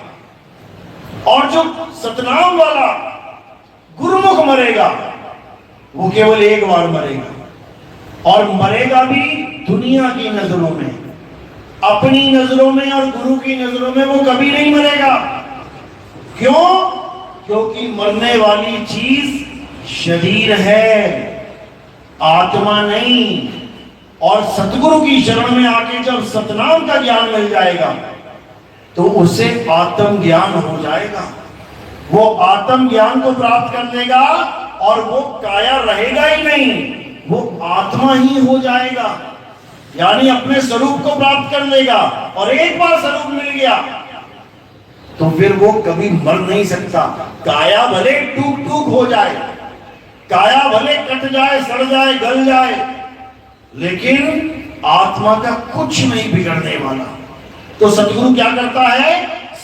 Speaker 2: और जो सतनाम वाला गुरुमुख मरेगा वो केवल एक बार मरेगा, और मरेगा भी दुनिया की नजरों में। अपनी नजरों में और गुरु की नजरों में वो कभी नहीं मरेगा। क्यों? क्योंकि मरने वाली चीज शरीर है, आत्मा नहीं। और सतगुरु की शरण में आके जब सतनाम का ज्ञान मिल जाएगा तो उसे आत्म ज्ञान हो जाएगा। वो आत्म ज्ञान को प्राप्त कर लेगा और वो काया रहेगा ही नहीं, वो आत्मा ही हो जाएगा। यानी अपने स्वरूप को प्राप्त कर लेगा। और एक बार स्वरूप मिल गया तो फिर वो कभी मर नहीं सकता। काया भले टूक टूक हो जाए, काया भले कट जाए, सड़ जाए, गल जाए, लेकिन आत्मा का कुछ नहीं बिगड़ने वाला। तो सतगुरु क्या करता है?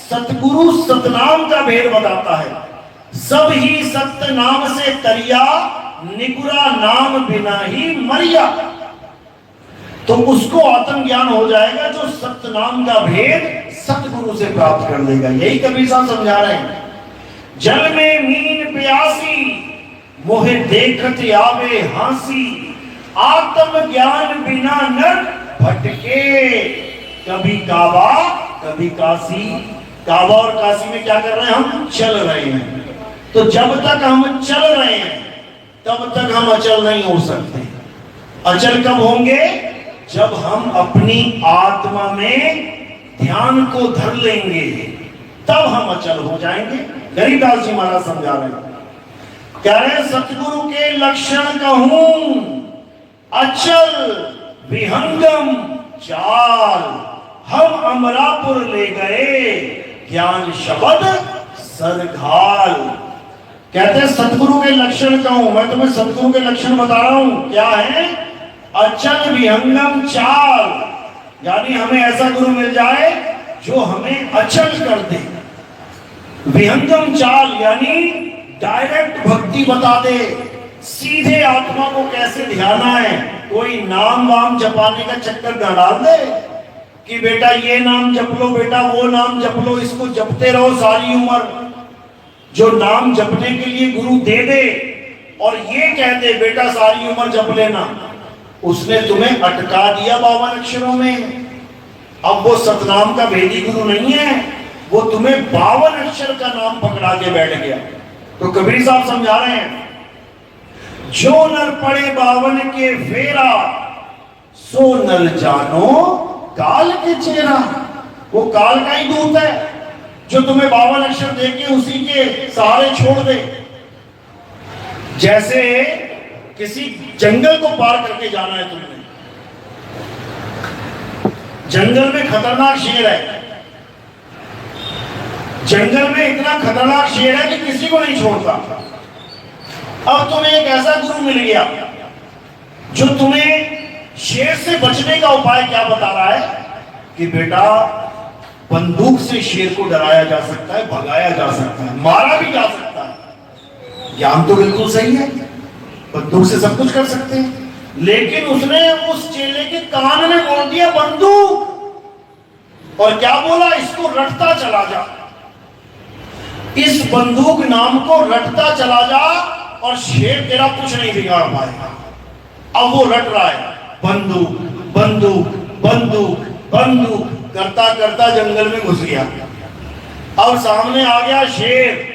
Speaker 2: सतगुरु सतनाम का भेद बताता है। सब ही सत्य नाम से तरिया, निगुरा नाम बिना ही मरिया। तो उसको आत्म ज्ञान हो जाएगा जो सत्य नाम का भेद सतगुरु से प्राप्त कर लेगा। यही कबीर साहब समझा रहे हैं। जल में मीन प्यासी, मोहे देखत आवे हांसी, आत्म ज्ञान बिना नर भटके। कभी काबा कभी काशी। काबा और काशी में क्या कर रहे हैं? हम चल रहे हैं। तो जब तक हम चल रहे हैं तब तक हम अचल नहीं हो सकते। अचल कब होंगे? जब हम अपनी आत्मा में ध्यान को धर लेंगे, तब हम अचल हो जाएंगे। गरीबदास जी महाराज समझा रहे हैं, कह रहे सतगुरु के लक्षण कहूं, अचल विहंगम चाल, हम अमरापुर ले गए ज्ञान शब्द सरघाल। कहते हैं सतगुरु के लक्षण कहूं, मैं तुम्हें सतगुरु के लक्षण बता रहा हूं। क्या है? अचल विहंगम चाल, यानी हमें ऐसा गुरु मिल जाए जो हमें अचल कर दे। विहंगम चाल यानी डायरेक्ट भक्ति बता दे, सीधे आत्मा को कैसे ध्याना है। कोई नाम वाम जपाने का चक्कर न डाल दे कि बेटा ये नाम जप लो, बेटा वो नाम जप लो, इसको जपते रहो सारी उम्र। जो नाम जपने के लिए गुरु दे दे और ये कह दे बेटा सारी उम्र जप लेना, उसने तुम्हें अटका दिया 52 अक्षरों में। अब वो सतनाम का भेदी गुरु नहीं है, वो तुम्हें 52 अक्षर का नाम पकड़ा के बैठ गया। तो कबीर साहब समझा रहे हैं, जो नर पड़े 52 के फेरा, सो नर जानो काल के चेहरा। वो काल का ही दूत है जो तुम्हें 52 अक्षर देके उसी के सहारे छोड़ दे। जैसे किसी जंगल को पार करके जाना है तुमने, जंगल में खतरनाक शेर है, जंगल में इतना खतरनाक शेर है कि किसी को नहीं छोड़ता। अब तुम्हें एक ऐसा गुरु मिल गया जो तुम्हें शेर से बचने का उपाय क्या बता रहा है कि बेटा बंदूक से शेर को डराया जा सकता है, भगाया जा सकता है, मारा भी जा सकता है। ज्ञान तो बिल्कुल सही है, बंदूक से सब कुछ कर सकते हैं, लेकिन उसने उस चेले के कान में बोल दिया बंदूक, और क्या बोला? इसको रटता चला जा, इस बंदूक नाम को रटता चला जा और शेर तेरा कुछ नहीं बिगाड़ पाएगा। अब वो रट रहा है बंदूक बंदूक बंदूक बंदूक करता करता जंगल में घुस गया। अब सामने आ गया शेर।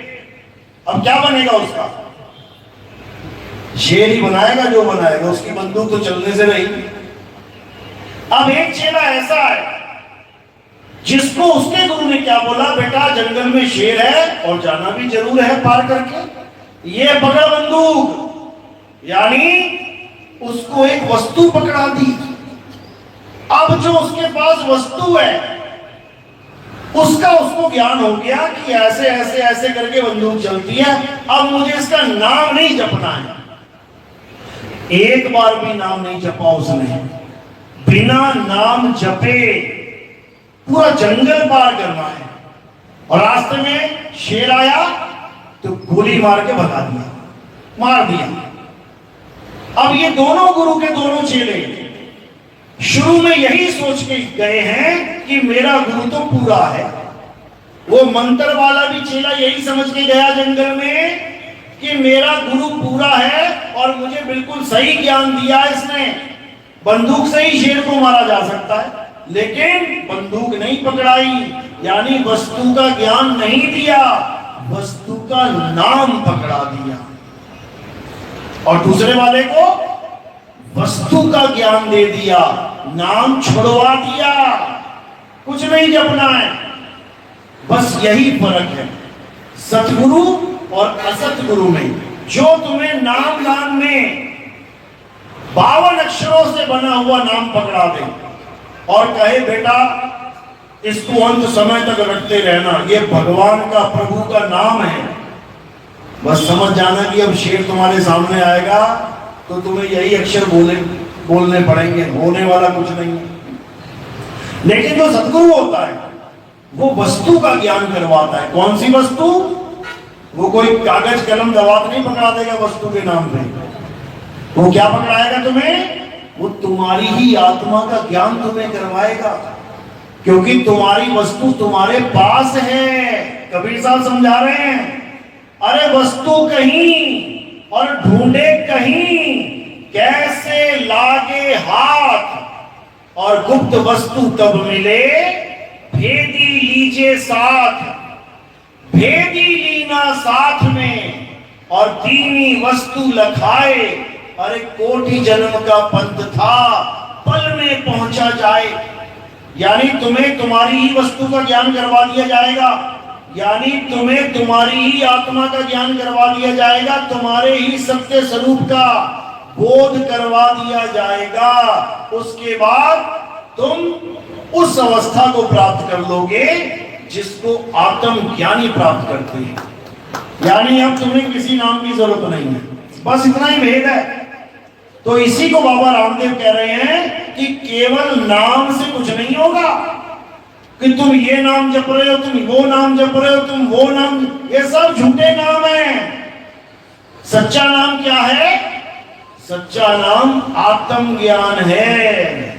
Speaker 2: अब क्या बनेगा उसका? शेर ही बनाएगा जो बनाएगा, उसकी बंदूक तो चलने से नहीं। अब एक चेला ऐसा है जिसको उसके गुरु ने क्या बोला, बेटा जंगल में शेर है और जाना भी जरूर है पार करके, ये पकड़ बंदूक, यानी उसको एक वस्तु पकड़ा दी। अब जो उसके पास वस्तु है उसका उसको ज्ञान हो गया कि ऐसे ऐसे ऐसे करके बंदूक चलती है, अब मुझे इसका नाम नहीं जपना है। एक बार भी नाम नहीं जपा उसने, बिना नाम जपे पूरा जंगल पार करना है, और रास्ते में शेर आया तो गोली मार के भगा दिया, मार दिया। अब ये दोनों गुरु के दोनों चेले शुरू में यही सोच के गए हैं कि मेरा गुरु तो पूरा है। वो मंत्र वाला भी चेला यही समझ के गया जंगल में कि मेरा गुरु पूरा है और मुझे बिल्कुल सही ज्ञान दिया इसने, बंदूक से ही शेर को मारा जा सकता है, लेकिन बंदूक नहीं पकड़ाई, यानी वस्तु का ज्ञान नहीं दिया, वस्तु का नाम पकड़ा दिया। और दूसरे वाले को वस्तु का ज्ञान दे दिया, नाम छुड़वा दिया, कुछ नहीं जपना है। बस यही फर्क है सतगुरु और असतगुरु में। जो तुम्हें नाम दान में 52 अक्षरों से बना हुआ नाम पकड़ा दे और कहे बेटा इसको अंत समय तक रखते रहना, ये भगवान का प्रभु का नाम है, बस समझ जाना कि अब शेर तुम्हारे सामने आएगा तो तुम्हें यही अक्षर बोलने पड़ेंगे, होने वाला कुछ नहीं है। लेकिन जो सतगुरु होता है वो वस्तु का ज्ञान करवाता है। कौन सी वस्तु? वो कोई कागज कलम दवात नहीं पकड़ा देगा वस्तु के नाम पे। वो क्या पकड़ाएगा तुम्हें? वो तुम्हारी ही आत्मा का ज्ञान तुम्हें करवाएगा, क्योंकि तुम्हारी वस्तु तुम्हारे पास है। कबीर साहब समझा रहे हैं, अरे वस्तु कहीं और ढूंढे कहीं, कैसे लागे हाथ, और गुप्त वस्तु तब मिले, भेदी लीजिए साथ, भेदी लीना साथ में, और दीनी वस्तु लखाए, अरे कोटि जन्म का पंथ था, पल में पहुंचा जाए। यानी तुम्हें तुम्हारी ही वस्तु का ज्ञान करवा दिया जाएगा, यानी तुम्हें तुम्हारी ही आत्मा का ज्ञान करवा दिया जाएगा, तुम्हारे ही सत्य स्वरूप का बोध करवा दिया जाएगा। उसके बाद तुम उस अवस्था को प्राप्त कर लोगे जिसको आत्म ज्ञानी प्राप्त करते हैं। यानी अब तुम्हें किसी नाम की जरूरत नहीं है, बस इतना ही भेद है। तो इसी को बाबा रामदेव कह रहे हैं कि केवल नाम से कुछ नहीं होगा, कि तुम ये नाम जप रहे हो, तुम वो नाम जप रहे हो, तुम वो नाम, ये सब झूठे नाम है। सच्चा नाम क्या है? सच्चा नाम आत्म ज्ञान है,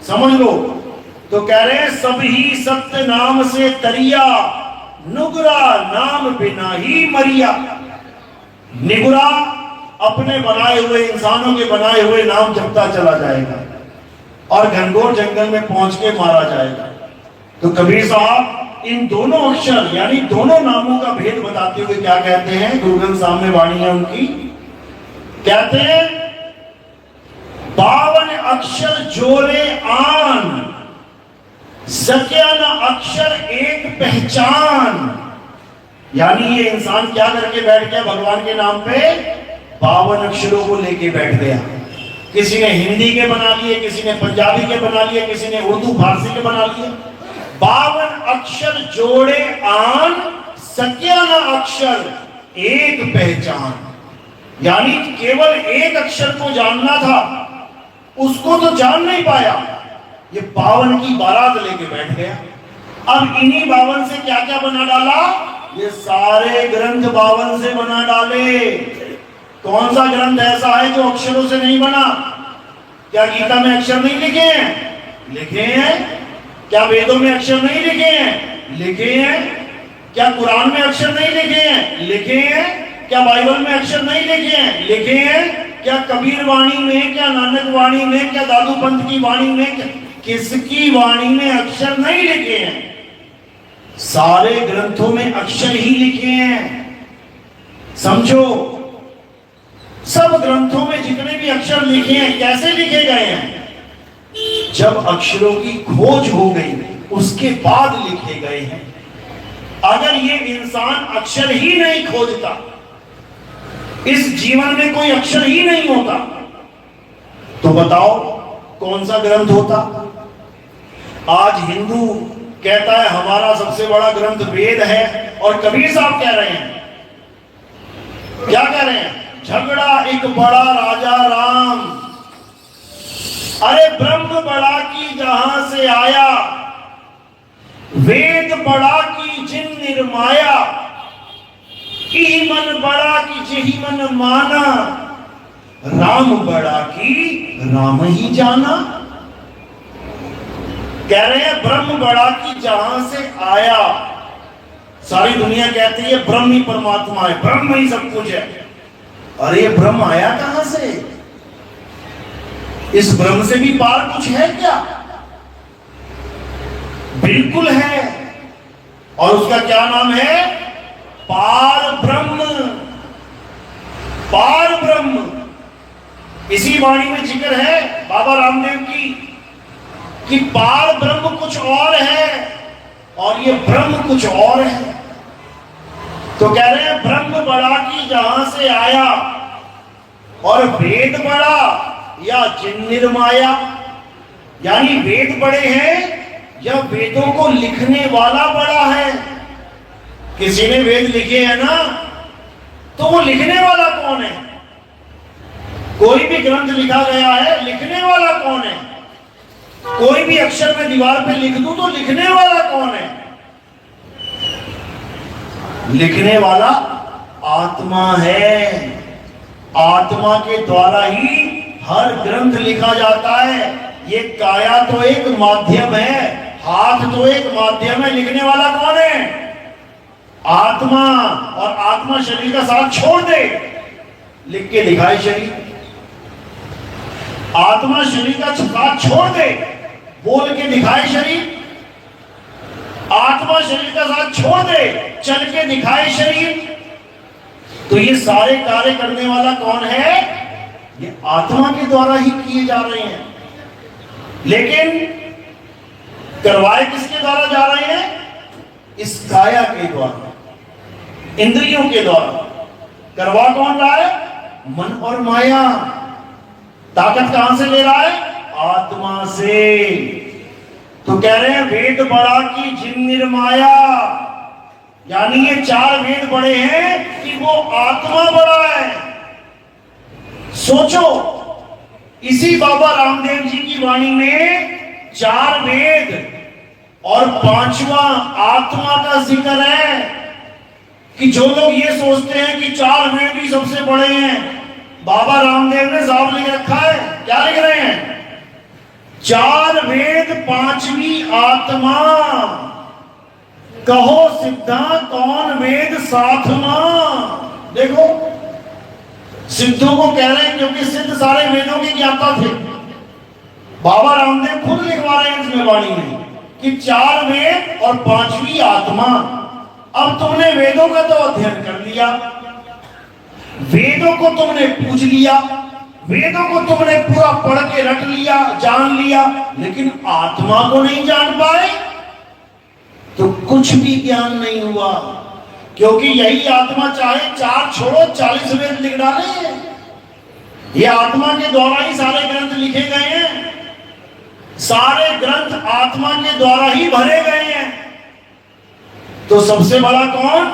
Speaker 2: समझ लो। तो कह रहे हैं सभी सत्य नाम से तरिया, नुगरा नाम बिना ही मरिया। निगुरा अपने बनाए हुए, इंसानों के बनाए हुए नाम जपता चला जाएगा और घनघोर जंगल में पहुंच के मारा जाएगा। तो कबीर साहब इन दोनों अक्षर यानी दोनों नामों का भेद बताते हुए क्या कहते हैं? गुरु ग्रंथ साहब में वाणी है उनकी, कहते हैं 52 अक्षर जोरे आन, सत्या न अक्षर एक पहचान। यानी ये इंसान क्या करके बैठ गया भगवान के नाम पे? 52 अक्षरों को लेके बैठ गया। किसी ने हिंदी के बना लिए, किसी ने पंजाबी के बना लिए, किसी ने उर्दू फारसी के बना लिए। 52 अक्षर जोड़े आन, सत्या न अक्षर एक पहचान। यानी केवल एक अक्षर को जानना था, उसको तो जान नहीं पाया, ये 52 की बारात लेके बैठ गया। अब इन्हीं 52 से क्या क्या बना डाला? ये सारे ग्रंथ 52 से बना डाले। कौन सा ग्रंथ ऐसा है जो अक्षरों से नहीं बना? क्या गीता में अक्षर नहीं लिखे हैं? लिखे हैं। क्या वेदों में अक्षर नहीं लिखे हैं? लिखे हैं। क्या कुरान में अक्षर नहीं लिखे हैं? लिखे हैं। क्या बाइबल में अक्षर नहीं लिखे हैं? लिखे हैं। क्या कबीर वाणी में, क्या नानक वाणी में, क्या दादू पंत की वाणी में, किसकी वाणी में अक्षर नहीं लिखे हैं? सारे ग्रंथों में अक्षर ही लिखे हैं। समझो, सब ग्रंथों में जितने भी अक्षर लिखे हैं कैसे लिखे गए हैं? जब अक्षरों की खोज हो गई उसके बाद लिखे गए हैं। अगर ये इंसान अक्षर ही नहीं खोजता, इस जीवन में कोई अक्षर ही नहीं होता, तो बताओ कौन सा ग्रंथ होता? आज हिंदू कहता है हमारा सबसे बड़ा ग्रंथ वेद है, और कबीर साहब कह रहे हैं, क्या कह रहे हैं? झगड़ा एक बड़ा राजा राम, अरे ब्रह्म बड़ा की जहां से आया, वेद बड़ा की जिन निर्माया, ई मन बड़ा की जही मन माना, राम बड़ा की राम ही जाना। कह रहे हैं ब्रह्म बड़ा की जहां से आया। सारी दुनिया कहती है ब्रह्म ही परमात्मा है, ब्रह्म ही सब कुछ है। अरे ये ब्रह्म आया कहां से? इस ब्रह्म से भी पार कुछ है क्या? बिल्कुल है, और उसका क्या नाम है? पार ब्रह्म। पार ब्रह्म। इसी वाणी में जिक्र है बाबा रामदेव की कि पार ब्रह्म कुछ और है और ये ब्रह्म कुछ और है। तो कह रहे हैं ब्रह्म बड़ा की जहां से आया, और वेद बड़ा या जिन निर्माया, यानी वेद बड़े हैं या वेदों को लिखने वाला बड़ा है। किसी ने वेद लिखे हैं ना, तो वो लिखने वाला कौन है? कोई भी ग्रंथ लिखा गया है, लिखने वाला कौन है? कोई भी अक्षर में दीवार पे लिख दूं तो लिखने वाला कौन है? लिखने वाला आत्मा है। आत्मा के द्वारा ही हर ग्रंथ लिखा जाता है। ये काया तो एक माध्यम है, हाथ तो एक माध्यम है, लिखने वाला कौन है? आत्मा। और आत्मा शरीर का साथ छोड़ दे, लिख के दिखाए शरीर। आत्मा शरीर का साथ छोड़ दे, बोल के दिखाए शरीर। आत्मा शरीर का साथ छोड़ दे, चल के दिखाए शरीर। तो ये सारे कार्य करने वाला कौन है? ये आत्मा के द्वारा ही किए जा रहे हैं। लेकिन करवाए किसके द्वारा जा रहे हैं? इस काया के द्वारा, इंद्रियों के द्वारा। करवा कौन रहा है? मन और माया। ताकत कहां से ले रहा है? आत्मा से। तो कह रहे हैं वेद बड़ा की जिन निर्माया, यानी ये चार वेद बड़े हैं कि वो आत्मा बड़ा है। सोचो, इसी बाबा रामदेव जी की वाणी में चार वेद और पांचवा आत्मा का जिक्र है। कि जो लोग ये सोचते हैं कि चार वेद ही सबसे बड़े हैं, बाबा रामदेव ने साफ लिख रखा है। क्या लिख रहे हैं? चार वेद पांचवी आत्मा, कहो सिद्धा कौन वेद साथमा। देखो, सिद्धों को कह रहे हैं क्योंकि सिद्ध सारे वेदों के ज्ञाता थे। बाबा रामदेव खुद लिखवा रहे हैं इसमें वाणी में कि चार वेद और पांचवी आत्मा। अब तुमने वेदों का तो अध्ययन कर लिया, वेदों को तुमने पूछ लिया, वेदों को तुमने पूरा पढ़ के रट लिया, जान लिया, लेकिन आत्मा को नहीं जान पाए तो कुछ भी ज्ञान नहीं हुआ। क्योंकि यही आत्मा चाहे चार छोड़ो 40 वेद लिख डाले। ये आत्मा के द्वारा ही सारे ग्रंथ लिखे गए हैं। सारे ग्रंथ आत्मा के द्वारा ही भरे गए हैं। तो सबसे बड़ा कौन?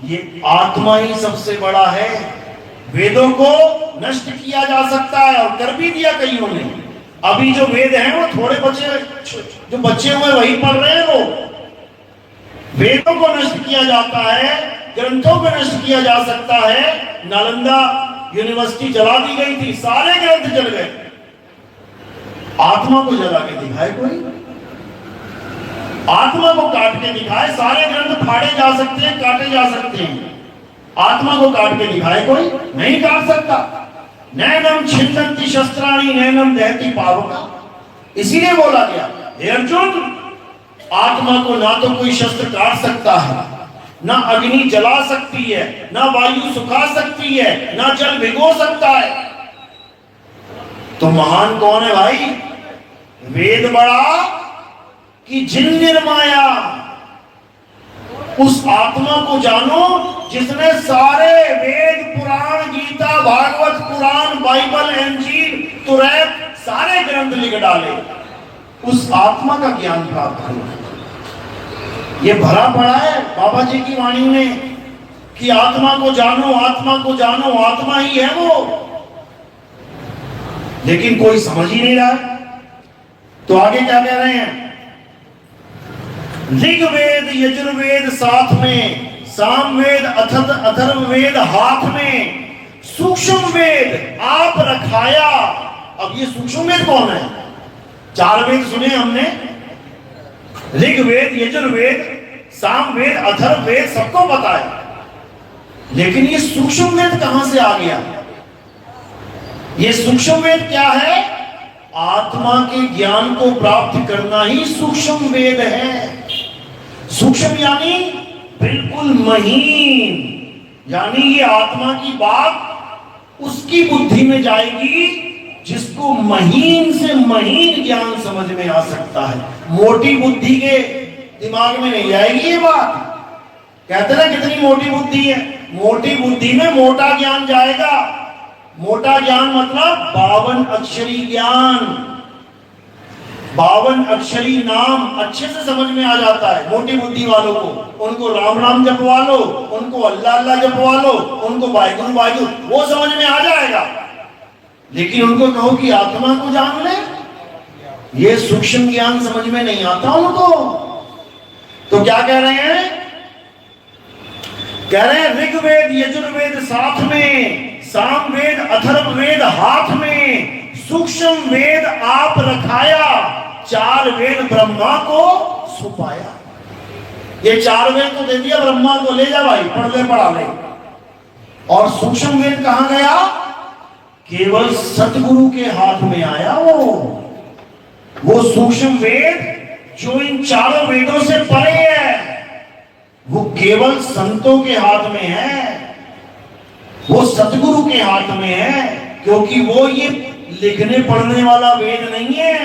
Speaker 2: ये आत्मा ही सबसे बड़ा है। वेदों को नष्ट किया जा सकता है और कर भी दिया कईयों ने। अभी जो वेद हैं वो थोड़े बच्चे जो बच्चे हुए वही पढ़ रहे हैं। वो वेदों को नष्ट किया जाता है, ग्रंथों को नष्ट किया जा सकता है। नालंदा यूनिवर्सिटी जला दी गई थी, सारे ग्रंथ जल गए। आत्मा को जला के दिखाए कोई? आत्मा को काट के दिखाए। सारे ग्रंथ फाड़े जा सकते हैं, काटे जा सकते हैं। आत्मा को काट के दिखाए कोई? नहीं काट सकता। नैनम छिन्नन्ति शस्त्राणि नैनम दहति पावका। इसीलिए बोला गया, हे अर्जुन, आत्मा को ना तो कोई शस्त्र काट सकता है, ना अग्नि जला सकती है, ना वायु सुखा सकती है, ना जल भिगो सकता है। तो महान कौन है भाई? वेद बड़ा कि जिन निर्माया। उस आत्मा को जानो जिसने सारे वेद, पुराण, गीता, भागवत, पुराण, बाइबल, इंजील, तुरैत सारे ग्रंथ लिख डाले। उस आत्मा का ज्ञान प्राप्त करो। ये भरा पड़ा है बाबा जी की वाणी में कि आत्मा को जानो, आत्मा को जानो, आत्मा ही है वो, लेकिन कोई समझ ही नहीं रहा। तो आगे क्या कह रहे हैं? ऋग्वेद यजुर्वेद साथ में, सामवेद अथर्ववेद हाथ में, सूक्ष्म वेद आप रखाया। अब ये सूक्ष्म वेद कौन है? 4 वेद सुने हमने, ऋग्वेद यजुर्वेद सामवेद अथर्ववेद सबको पता है, लेकिन ये सूक्ष्म वेद कहां से आ गया? ये सूक्ष्म वेद क्या है? आत्मा के ज्ञान को प्राप्त करना ही सूक्ष्म वेद है। सूक्ष्म यानी बिल्कुल महीन, यानी ये आत्मा की बात उसकी बुद्धि में जाएगी जिसको महीन से महीन ज्ञान समझ में आ सकता है। मोटी बुद्धि के दिमाग में नहीं जाएगी ये बात। कहते ना कितनी मोटी बुद्धि है, मोटी बुद्धि में मोटा ज्ञान जाएगा। मोटा ज्ञान मतलब 52 अक्षरी ज्ञान, 52 अक्षरी नाम अच्छे से समझ में आ जाता है मोटी बुद्धि वालों को। उनको राम राम जपवा लो, उनको अल्लाह अल्लाह जपवा लो, उनको वाहिगुरु वाहिगुरु, वो समझ में आ जाएगा। लेकिन उनको कहो कि आत्मा को जान ले, ये सूक्ष्म ज्ञान समझ में नहीं आता उनको। तो क्या कह रहे हैं? कह रहे हैं ऋग्वेद यजुर्वेद साथ में, सामवेद अथर्ववेद हाथ में, सूक्ष्म वेद आप रखाया, 4 वेद ब्रह्मा को छुपाया। ये 4 वेद तो दे दिया ब्रह्मा को, ले जा भाई पढ़ ले पढ़ा ले। और सूक्ष्म वेद कहां गया? केवल सतगुरु के हाथ में आया वो सूक्ष्म वेद जो इन 4 वेदों से परे है, वो केवल संतों के हाथ में है, वो सतगुरु के हाथ में है। क्योंकि वो ये लिखने पढ़ने वाला वेद नहीं है,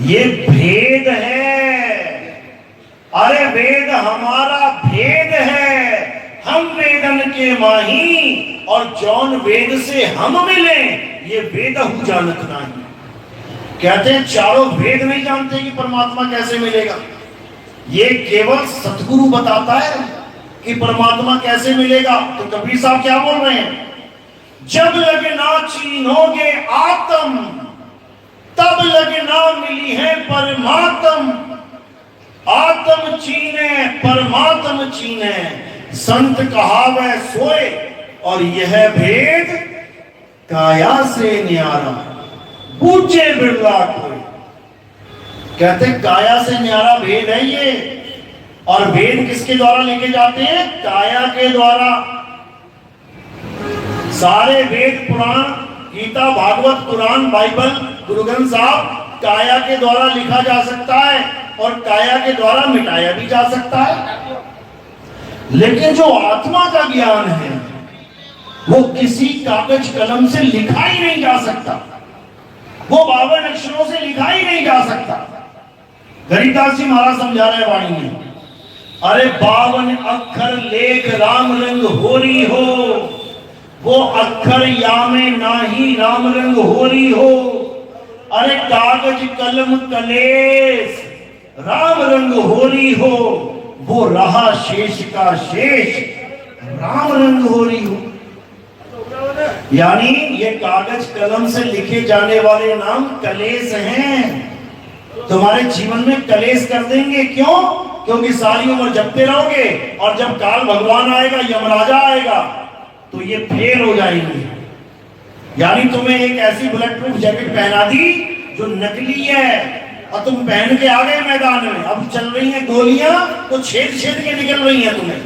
Speaker 2: ये भेद है। अरे वेद हमारा भेद है, हम वेदन के माही, और जौन वेद से हम मिले ये वेद हु जानत नहीं। कहते हैं 4 वेद नहीं जानते कि परमात्मा कैसे मिलेगा, ये केवल सतगुरु बताता है कि परमात्मा कैसे मिलेगा। तो कबीर साहब क्या बोल रहे हैं? जब लगना चीनोगे आत्म, तब लगना मिली है परमात्म। आत्म चीने परमात्म चीने, संत कहावै सोए, और यह भेद काया से न्यारा, पूछे बिरला कोई। कहते काया से न्यारा भेद है ये। और वेद किसके द्वारा लेके जाते हैं? काया के द्वारा। सारे वेद पुराण, गीता भागवत कुरान बाइबल गुरु ग्रंथ साहब काया के द्वारा लिखा जा सकता है और काया के द्वारा मिटाया भी जा सकता है। लेकिन जो आत्मा का ज्ञान है वो किसी कागज कलम से लिखा ही नहीं जा सकता, वो 52 अक्षरों से लिखा ही नहीं जा सकता। गरीबदास जी महाराज समझा रहे वाणी में, अरे 52 अक्षर लेख राम रंग होरी हो, वो अक्षर यामे नाही राम रंग होरी हो। अरे कागज कलम कलेस राम रंग होरी हो, वो रहा शेष का शेष राम रंग होरी हो। यानी ये कागज कलम से लिखे जाने वाले नाम कलेश हैं, तुम्हारे जीवन में कलेश कर देंगे। क्यों? क्योंकि सारी उम्र जपते रहोगे और जब काल भगवान आएगा, यमराजा आएगा, तो ये फेल हो जाएंगे। यानी तुम्हें एक ऐसी बुलेट प्रूफ जैकेट पहना दी जो नकली है और तुम पहन के आ गए मैदान में, अब चल रही हैं गोलियां तो छेद छेद के निकल रही हैं तुम्हें।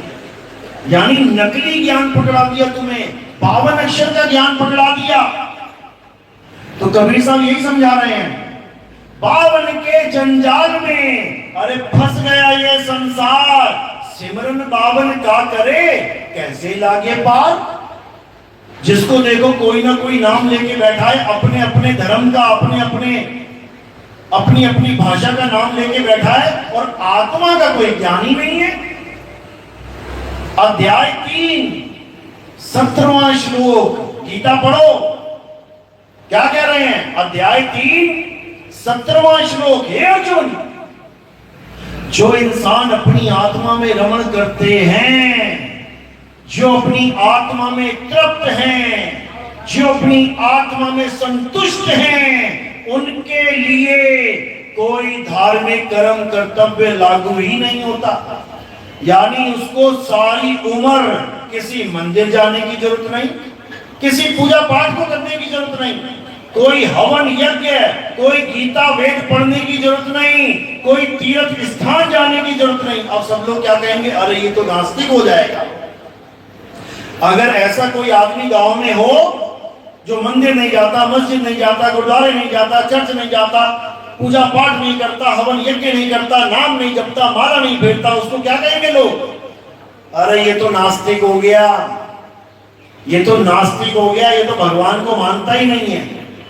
Speaker 2: यानी नकली ज्ञान पकड़ा दिया तुम्हें, 52 अक्षर का ज्ञान पकड़ा दिया। तो कबीर साहब यही समझा रहे हैं, 52 के जंजाल में अरे फंस गया ये संसार, सिमरन 52 का करे कैसे लागे पार। जिसको देखो कोई ना कोई नाम लेके बैठा है, अपने अपने धर्म का, अपनी अपनी भाषा का नाम लेके बैठा है, और आत्मा का कोई ज्ञान ही नहीं है। अध्याय 3 17वां श्लोक गीता पढ़ो, क्या कह रहे हैं? अध्याय 3 17वां श्लोक, हे अर्जुन जो इंसान अपनी आत्मा में रमण करते हैं, जो अपनी आत्मा में तृप्त हैं, जो अपनी आत्मा में संतुष्ट हैं, उनके लिए कोई धार्मिक कर्म कर्तव्य लागू ही नहीं होता। यानी उसको सारी उम्र किसी मंदिर जाने की जरूरत नहीं, किसी पूजा पाठ को करने की जरूरत नहीं, कोई हवन यज्ञ, कोई गीता वेद पढ़ने की जरूरत नहीं, कोई तीर्थ स्थान जाने की जरूरत नहीं। अब सब लोग क्या कहेंगे, अरे ये तो नास्तिक हो जाएगा। अगर ऐसा कोई आदमी गांव में हो जो मंदिर नहीं जाता, मस्जिद नहीं जाता, गुरुद्वारे नहीं जाता, चर्च नहीं जाता, पूजा पाठ नहीं करता, हवन यज्ञ नहीं करता, नाम नहीं जपता, माला नहीं फेरता, उसको क्या कहेंगे लोग, अरे ये तो नास्तिक हो गया, ये तो नास्तिक हो गया, ये तो भगवान को मानता ही नहीं है,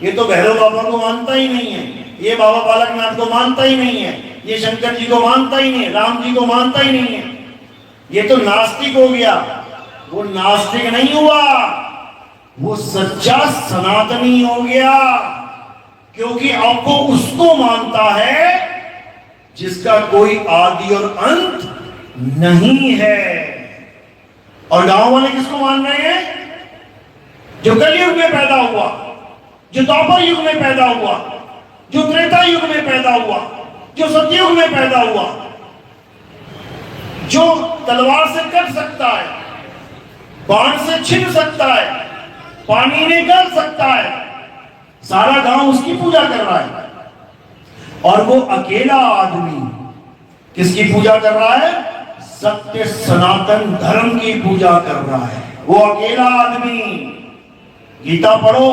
Speaker 2: ये तो भैरव बाबा को मानता ही नहीं है, ये बाबा बालकनाथ को मानता ही नहीं है, ये शंकर जी को मानता ही नहीं है, राम जी को मानता ही नहीं है, ये तो नास्तिक हो गया। वो नास्तिक नहीं हुआ, वो सच्चा सनातनी हो गया, क्योंकि अब वो उसको मानता है जिसका कोई आदि और अंत नहीं है। और गांव वाले किसको मान रहे हैं, जो कलयुग में पैदा हुआ, जो द्वापर युग में पैदा हुआ, जो त्रेता युग में पैदा हुआ, जो सतयुग में पैदा हुआ, जो तलवार से कट सकता है, बाण से छीन सकता है, पानी में गल सकता है, सारा गांव उसकी पूजा कर रहा है। और वो अकेला आदमी किसकी पूजा कर रहा है, सत्य सनातन धर्म की पूजा कर रहा है। वो अकेला आदमी, गीता पढ़ो,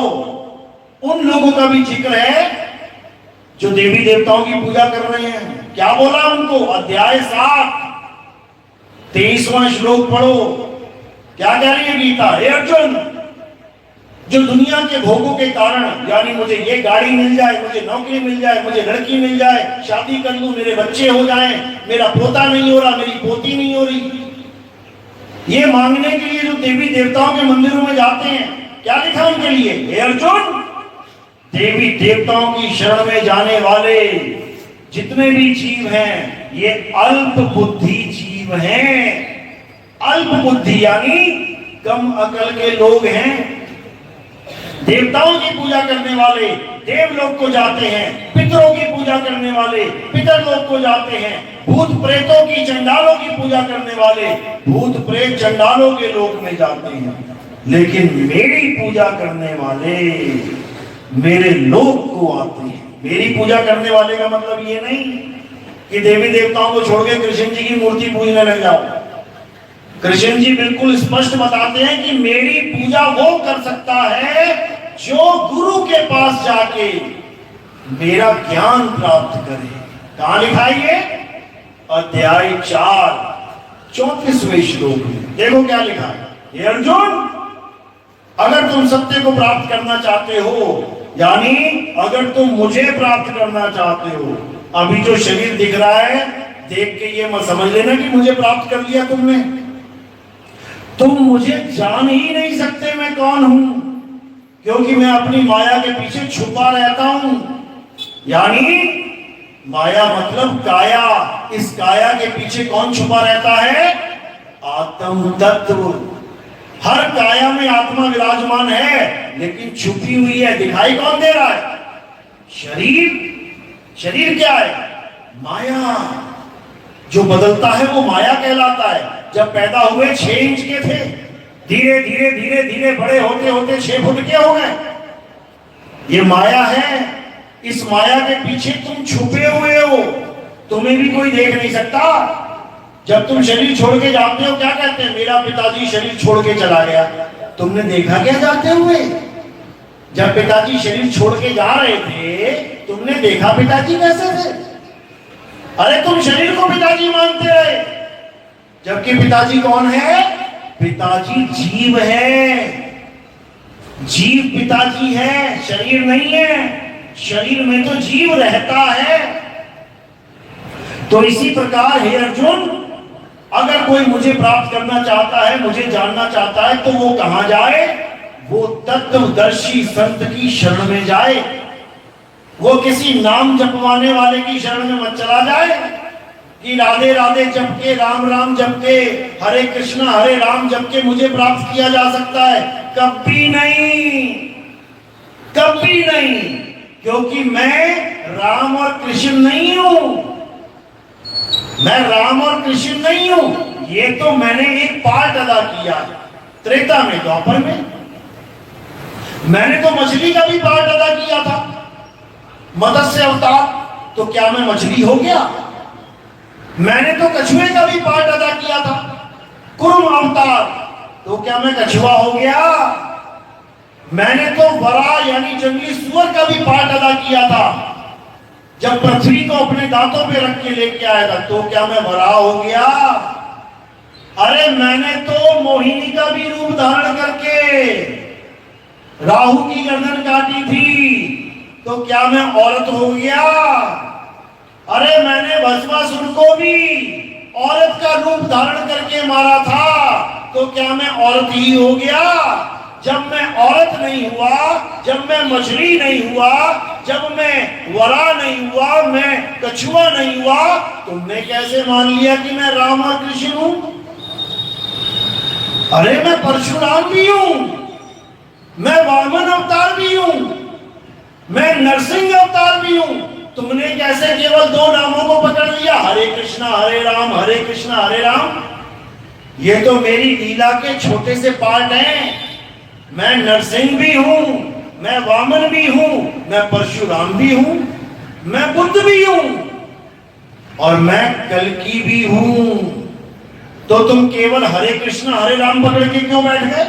Speaker 2: उन लोगों का भी जिक्र है जो देवी देवताओं की पूजा कर रहे हैं। क्या बोला उनको, अध्याय 7 23वां श्लोक पढ़ो, क्या कह रही है गीता, हे अर्जुन, जो दुनिया के भोगों के कारण, यानी मुझे ये गाड़ी मिल जाए, मुझे नौकरी मिल जाए, मुझे लड़की मिल जाए, शादी कर लूं, मेरे बच्चे हो जाएं, मेरा पोता नहीं हो रहा, मेरी पोती नहीं हो रही, ये मांगने के लिए जो देवी देवताओं के मंदिरों में जाते हैं, क्या लिखा उनके लिए, हे अर्जुन, देवी देवताओं की शरण में जाने वाले जितने भी जीव हैं, ये अल्प बुद्धि जीव हैं। अल्प बुद्धि यानी कम अकल के लोग हैं। देवताओं की पूजा करने वाले देवलोक को जाते हैं, पितरों की पूजा करने वाले पितरलोक को जाते हैं, भूत प्रेतों की, चंडालों की पूजा करने वाले भूत प्रेत चंडालों के लोक में जाते हैं। लेकिन मेरी पूजा करने वाले मेरे लोक को आते हैं। मेरी पूजा करने वाले का मतलब ये नहीं कि देवी देवताओं को छोड़ के कृष्ण जी की मूर्ति पूजने लग जाओ। कृष्ण जी बिल्कुल स्पष्ट बताते हैं कि मेरी पूजा वो कर सकता है जो गुरु के पास जाके मेरा ज्ञान प्राप्त करे। कहां लिखा है ये, अध्याय 4 34वें श्लोक में देखो क्या लिखा है, हे अर्जुन, अगर तुम सत्य को प्राप्त करना चाहते हो, यानी अगर तुम मुझे प्राप्त करना चाहते हो, अभी जो शरीर दिख रहा है देख के ये मत समझ लेना कि मुझे प्राप्त कर लिया तुमने। तुम मुझे जान ही नहीं सकते मैं कौन हूं, क्योंकि मैं अपनी माया के पीछे छुपा रहता हूं। यानी माया मतलब काया, इस काया के पीछे कौन छुपा रहता है, आत्म तत्व। हर काया में आत्मा विराजमान है, लेकिन छुपी हुई है, दिखाई कौन दे रहा है, शरीर। शरीर क्या है, माया। जो बदलता है वो माया कहलाता है। जब पैदा हुए 6 इंच के थे, धीरे धीरे धीरे धीरे बड़े होते होते 6 फुट के हो गए। ये माया है। इस माया के पीछे तुम छुपे हुए हो, तुम्हें भी कोई देख नहीं सकता। जब तुम शरीर छोड़ के जाते हो, क्या कहते हैं, मेरा पिताजी शरीर छोड़ के चला गया। तुमने देखा क्या जाते हुए? जब पिताजी शरीर छोड़ के जा रहे थे, तुमने देखा पिताजी कैसे थे? अरे तुम शरीर को पिताजी मानते रहे, जबकि पिताजी कौन है? पिताजी जीव है। जीव पिताजी है, शरीर नहीं है। शरीर में तो जीव रहता है। तो इसी प्रकार हे अर्जुन, अगर कोई मुझे प्राप्त करना चाहता है, मुझे जानना चाहता है, तो वो कहां जाए? वो तत्वदर्शी संत की शरण में जाए। वो किसी नाम जपवाने वाले की शरण में मत चला जाए कि राधे राधे जप के, राम राम जप के, हरे कृष्णा हरे राम जप के मुझे प्राप्त किया जा सकता है? कभी नहीं, कभी नहीं, क्योंकि मैं राम और कृष्ण नहीं हूं। मैं राम और कृष्ण नहीं हूं। ये तो मैंने एक पार्ट अदा किया त्रेता में, द्वापर में मैंने तो मछली का भी पार्ट अदा किया था। मत्स्य अवतार, तो क्या मैं मछली हो गया? मैंने तो कछुए का भी पार्ट अदा किया था। कुर्म अवतार, तो क्या मैं कछुआ हो गया? मैंने तो वरा यानी जंगली सुअर का भी पार्ट अदा किया था। जब पृथ्वी को अपने दांतों पे रख के लेके आया था, तो क्या मैं वरा हो गया? अरे मैंने तो मोहिनी का भी रूप धारण करके राहु की गर्दन काटी थी, तो क्या मैं औरत हो गया? अरे मैंने भस्मासुर को भी औरत का रूप धारण करके मारा था, तो क्या मैं औरत ही हो गया? जब मैं औरत नहीं हुआ, जब मैं मछली नहीं हुआ, जब मैं वरा नहीं हुआ, मैं कछुआ नहीं हुआ, तुमने कैसे मान लिया कि मैं राम और कृष्ण हूं? अरे मैं परशुराम भी हूं, मैं वामन अवतार भी हूं, मैं नरसिंह अवतार भी हूं। तुमने कैसे केवल दो नामों को पकड़ लिया, हरे कृष्णा हरे राम, हरे कृष्णा हरे राम? ये तो मेरी लीला के छोटे से पार्ट हैं। मैं नरसिंह भी हूं, मैं वामन भी हूं, मैं परशुराम भी हूं, मैं बुद्ध भी हूं, और मैं कल्कि भी हूं। तो तुम केवल हरे कृष्णा हरे राम पकड़ के क्यों बैठ गए?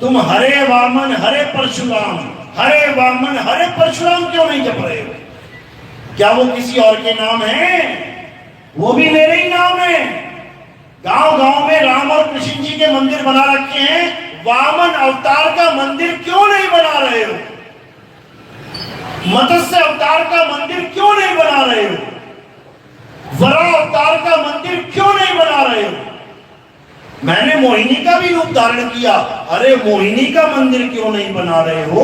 Speaker 2: तुम हरे वामन हरे परशुराम, हरे वामन हरे परशुराम क्यों नहीं जप रहे हो? क्या वो किसी और के नाम हैं? वो भी मेरे ही नाम है। गांव गांव में राम और कृष्ण जी के मंदिर बना रखे हैं, वामन अवतार का मंदिर क्यों नहीं बना रहे हो? मत्स्य अवतार का मंदिर क्यों नहीं बना रहे हो? वरा अवतार का मंदिर क्यों नहीं बना रहे हो? मैंने मोहिनी का भी रूप धारण किया, अरे मोहिनी का मंदिर क्यों नहीं बना रहे हो?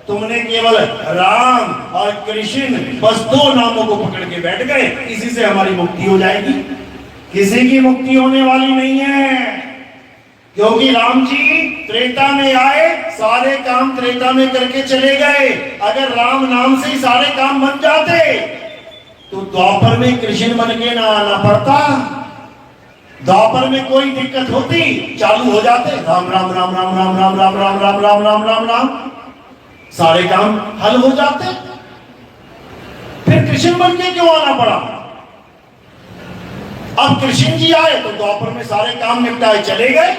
Speaker 2: तुमने केवल राम और कृष्ण बस दो नामों को पकड़ के बैठ गए, इसी से हमारी मुक्ति हो जाएगी। किसी की मुक्ति होने वाली नहीं है, क्योंकि राम जी त्रेता में आए, सारे काम त्रेता में करके चले गए। अगर राम नाम से ही सारे काम बन जाते तो द्वापर में कृष्ण बन के ना आना पड़ता। द्वापर में कोई दिक्कत होती, चालू हो जाते राम राम राम राम राम राम राम राम राम राम राम राम राम, सारे काम हल हो जाते। फिर कृष्ण बन के क्यों आना पड़ा? अब कृष्ण जी आए तो द्वापर में सारे काम निपटाए चले गए।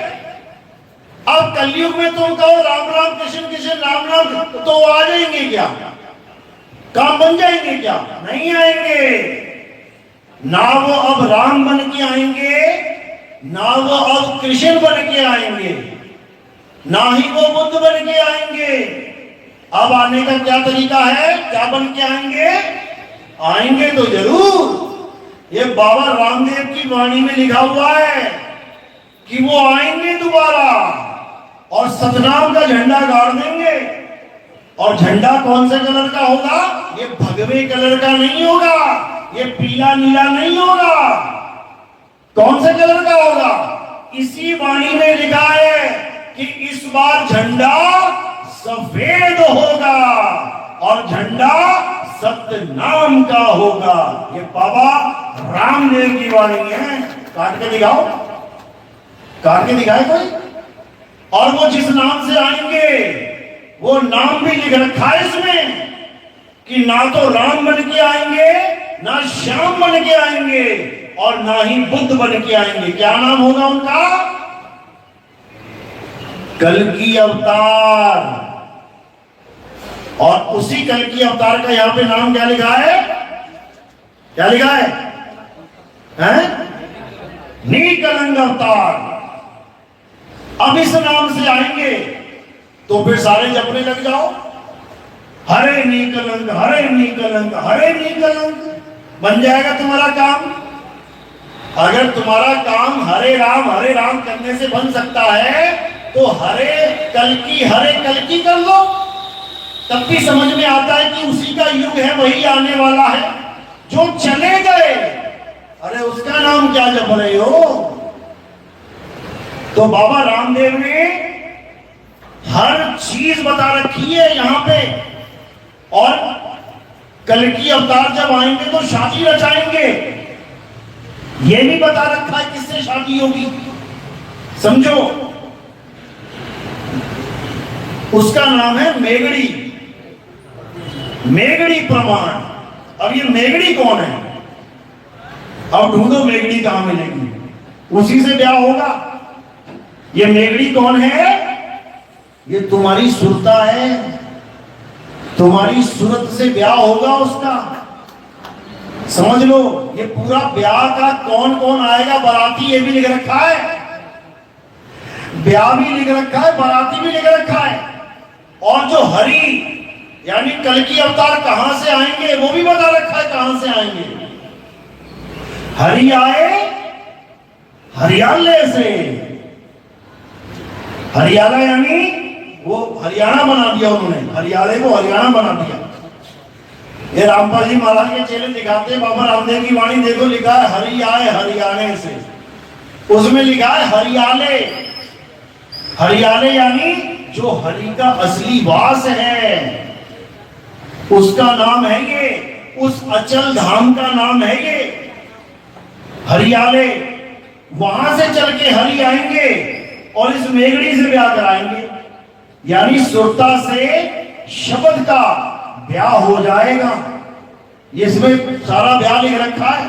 Speaker 2: अब कलयुग में तुम कहो राम राम कृष्ण कृष्ण राम राम, तो आ जाएंगे क्या? काम बन जाएंगे क्या? नहीं आएंगे। ना वो अब राम बन के आएंगे, ना वो अब कृष्ण बन के आएंगे, ना ही वो बुद्ध बन के आएंगे। अब आने का क्या तरीका है? क्या बन के आएंगे? आएंगे तो जरूर, ये बाबा रामदेव की वाणी में लिखा हुआ है कि वो आएंगे दोबारा और सतनाम का झंडा गाड़ देंगे। और झंडा कौन से कलर का होगा? ये भगवे कलर का नहीं होगा, ये पीला नीला नहीं होगा। कौन से कलर का होगा? इसी वाणी में लिखा है कि इस बार झंडा सफेद होगा और झंडा सत्य नाम का होगा। ये बाबा रामदेव की वाणी है। काट के दिखाओ, काट के दिखाए कोई। और वो जिस नाम से आएंगे वो नाम भी लिख रखा है इसमें कि ना तो राम बन के आएंगे, ना श्याम बन के आएंगे, और ना ही बुद्ध बन के आएंगे। क्या नाम होगा उनका? कल्कि अवतार। और उसी कल्कि अवतार का यहां पे नाम क्या लिखा है? क्या लिखा है? हैं? नीकलंग अवतार। अब इस नाम से आएंगे तो फिर सारे जपने लग जाओ, हरे नीकलंग हरे नीकलंग हरे नीकलंग, बन जाएगा तुम्हारा काम। अगर तुम्हारा काम हरे राम करने से बन सकता है तो हरे कल्कि कर लो, तब भी समझ में आता है कि उसी का युग है, वही आने वाला है। जो चले गए, अरे उसका नाम क्या जप रहे हो? तो बाबा रामदेव ने हर चीज बता रखी है यहां पे। और कल की अवतार जब आएंगे तो शादी रचाएंगे, ये नहीं बता रखा है किससे शादी होगी, समझो। उसका नाम है मेघड़ी, मेघड़ी प्रमाण। अब ये मेघड़ी कौन है? अब ढूंढो मेघड़ी कहां मिलेगी, उसी से ब्याह होगा। ये मेघड़ी कौन है? ये तुम्हारी सुरता है, तुम्हारी सूरत से ब्याह होगा उसका, समझ लो। ये पूरा ब्याह का कौन कौन आएगा बाराती, ये भी लिख रखा है, ब्याह भी लिख रखा है, बाराती भी लिख रखा है। और जो हरि यानी कल की अवतार कहां से आएंगे वो भी बता रखा है, कहां से आएंगे। हरि आए हरियाले से, हरियाला यानी वो हरियाणा बना दिया उन्होंने, हरियाले को हरियाणा बना दिया। ये रामपाल जी महाराज के चेले दिखाते हैं, बाबा रामदेव की वाणी देखो, लिखा है हरि आए हरियाणे से, उसमें लिखा है हरियाले। हरियाले यानी जो हरि का असली वास है उसका नाम है ये, उस अचल धाम का नाम है ये हरियाले। वहां से चल के हरि आएंगे और इस मेघड़ी से ब्याह कराएंगे, यानी सुरता से शब्द का ब्याह हो जाएगा। ये इसमें सारा ब्याह लिख रखा है,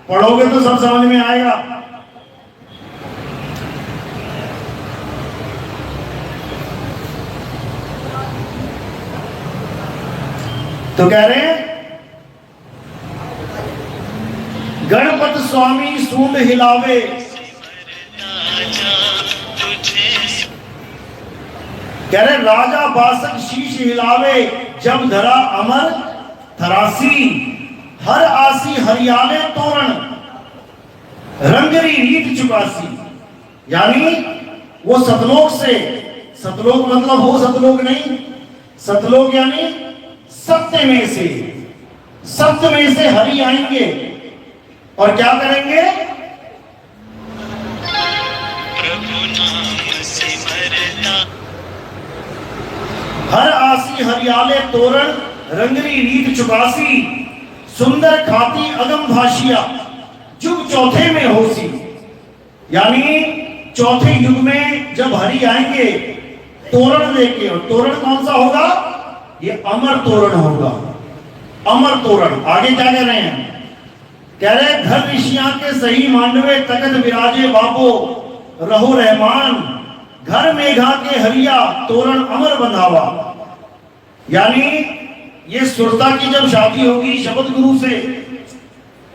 Speaker 2: पढ़ोगे तो सब समझ में आएगा। तो कह रहे हैं गणपत स्वामी सूंड हिलावे, कह रहे राजा बासक शीश हिलावे, जब धरा अमर थरासी, हर आसी हरियाले तोरण, रंगरी रीत चुकासी। यानी वो सतलोक से, सतलोक मतलब वो सतलोक नहीं, सतलोक यानी सत्य में से, सत्य में से हरि आएंगे और क्या करेंगे? हर आसी हरियाले तोरण, रंगरी रीत चुकासी, सुंदर खाती अगम भाषिया, युग चौथे में होसी। यानी चौथे युग में जब हरि आएंगे तोरण लेके, और तोरण कौन सा होगा? ये अमर तोरण होगा, अमर तोरण। आगे क्या कह रहे हैं? कह रहे घर ऋषियां के सही मांडवे, तकत विराजे बाबो रहो रहमान, घर मेघा के हरिया तोरण अमर बंधावा। यानी ये सुरता की जब शादी होगी शब्द गुरु से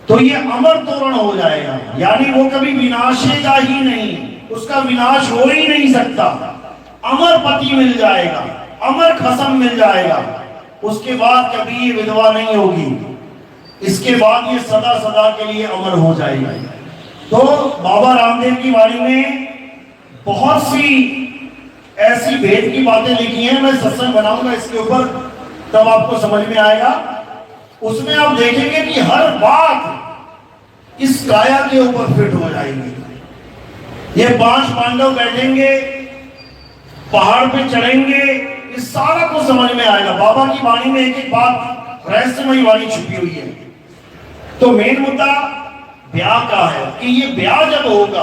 Speaker 2: तो ये अमर तोरण हो जाएगा, यानी वो कभी विनाशेगा ही नहीं, उसका विनाश हो ही नहीं सकता। अमर पति मिल जाएगा, अमर खसम मिल जाएगा, उसके बाद कभी ये विधवा नहीं होगी, इसके बाद ये सदा सदा के लिए अमर हो जाएगी। तो बाबा रामदेव की वाणी में बहुत सी ऐसी भेद की बातें लिखी हैं, मैं सत्संग बनाऊंगा इसके ऊपर, तब आपको समझ में आएगा। उसमें आप देखेंगे कि हर बात इस काया के ऊपर फिट हो जाएगी। ये 5 पांडव बैठेंगे, पहाड़ पे चढ़ेंगे, इस सारा को समझ में आएगा। बाबा की वाणी में एक एक बात रहस्यमयी वाणी छुपी हुई है। तो मेन मुद्दा ब्याह का है कि ये ब्याह जब होगा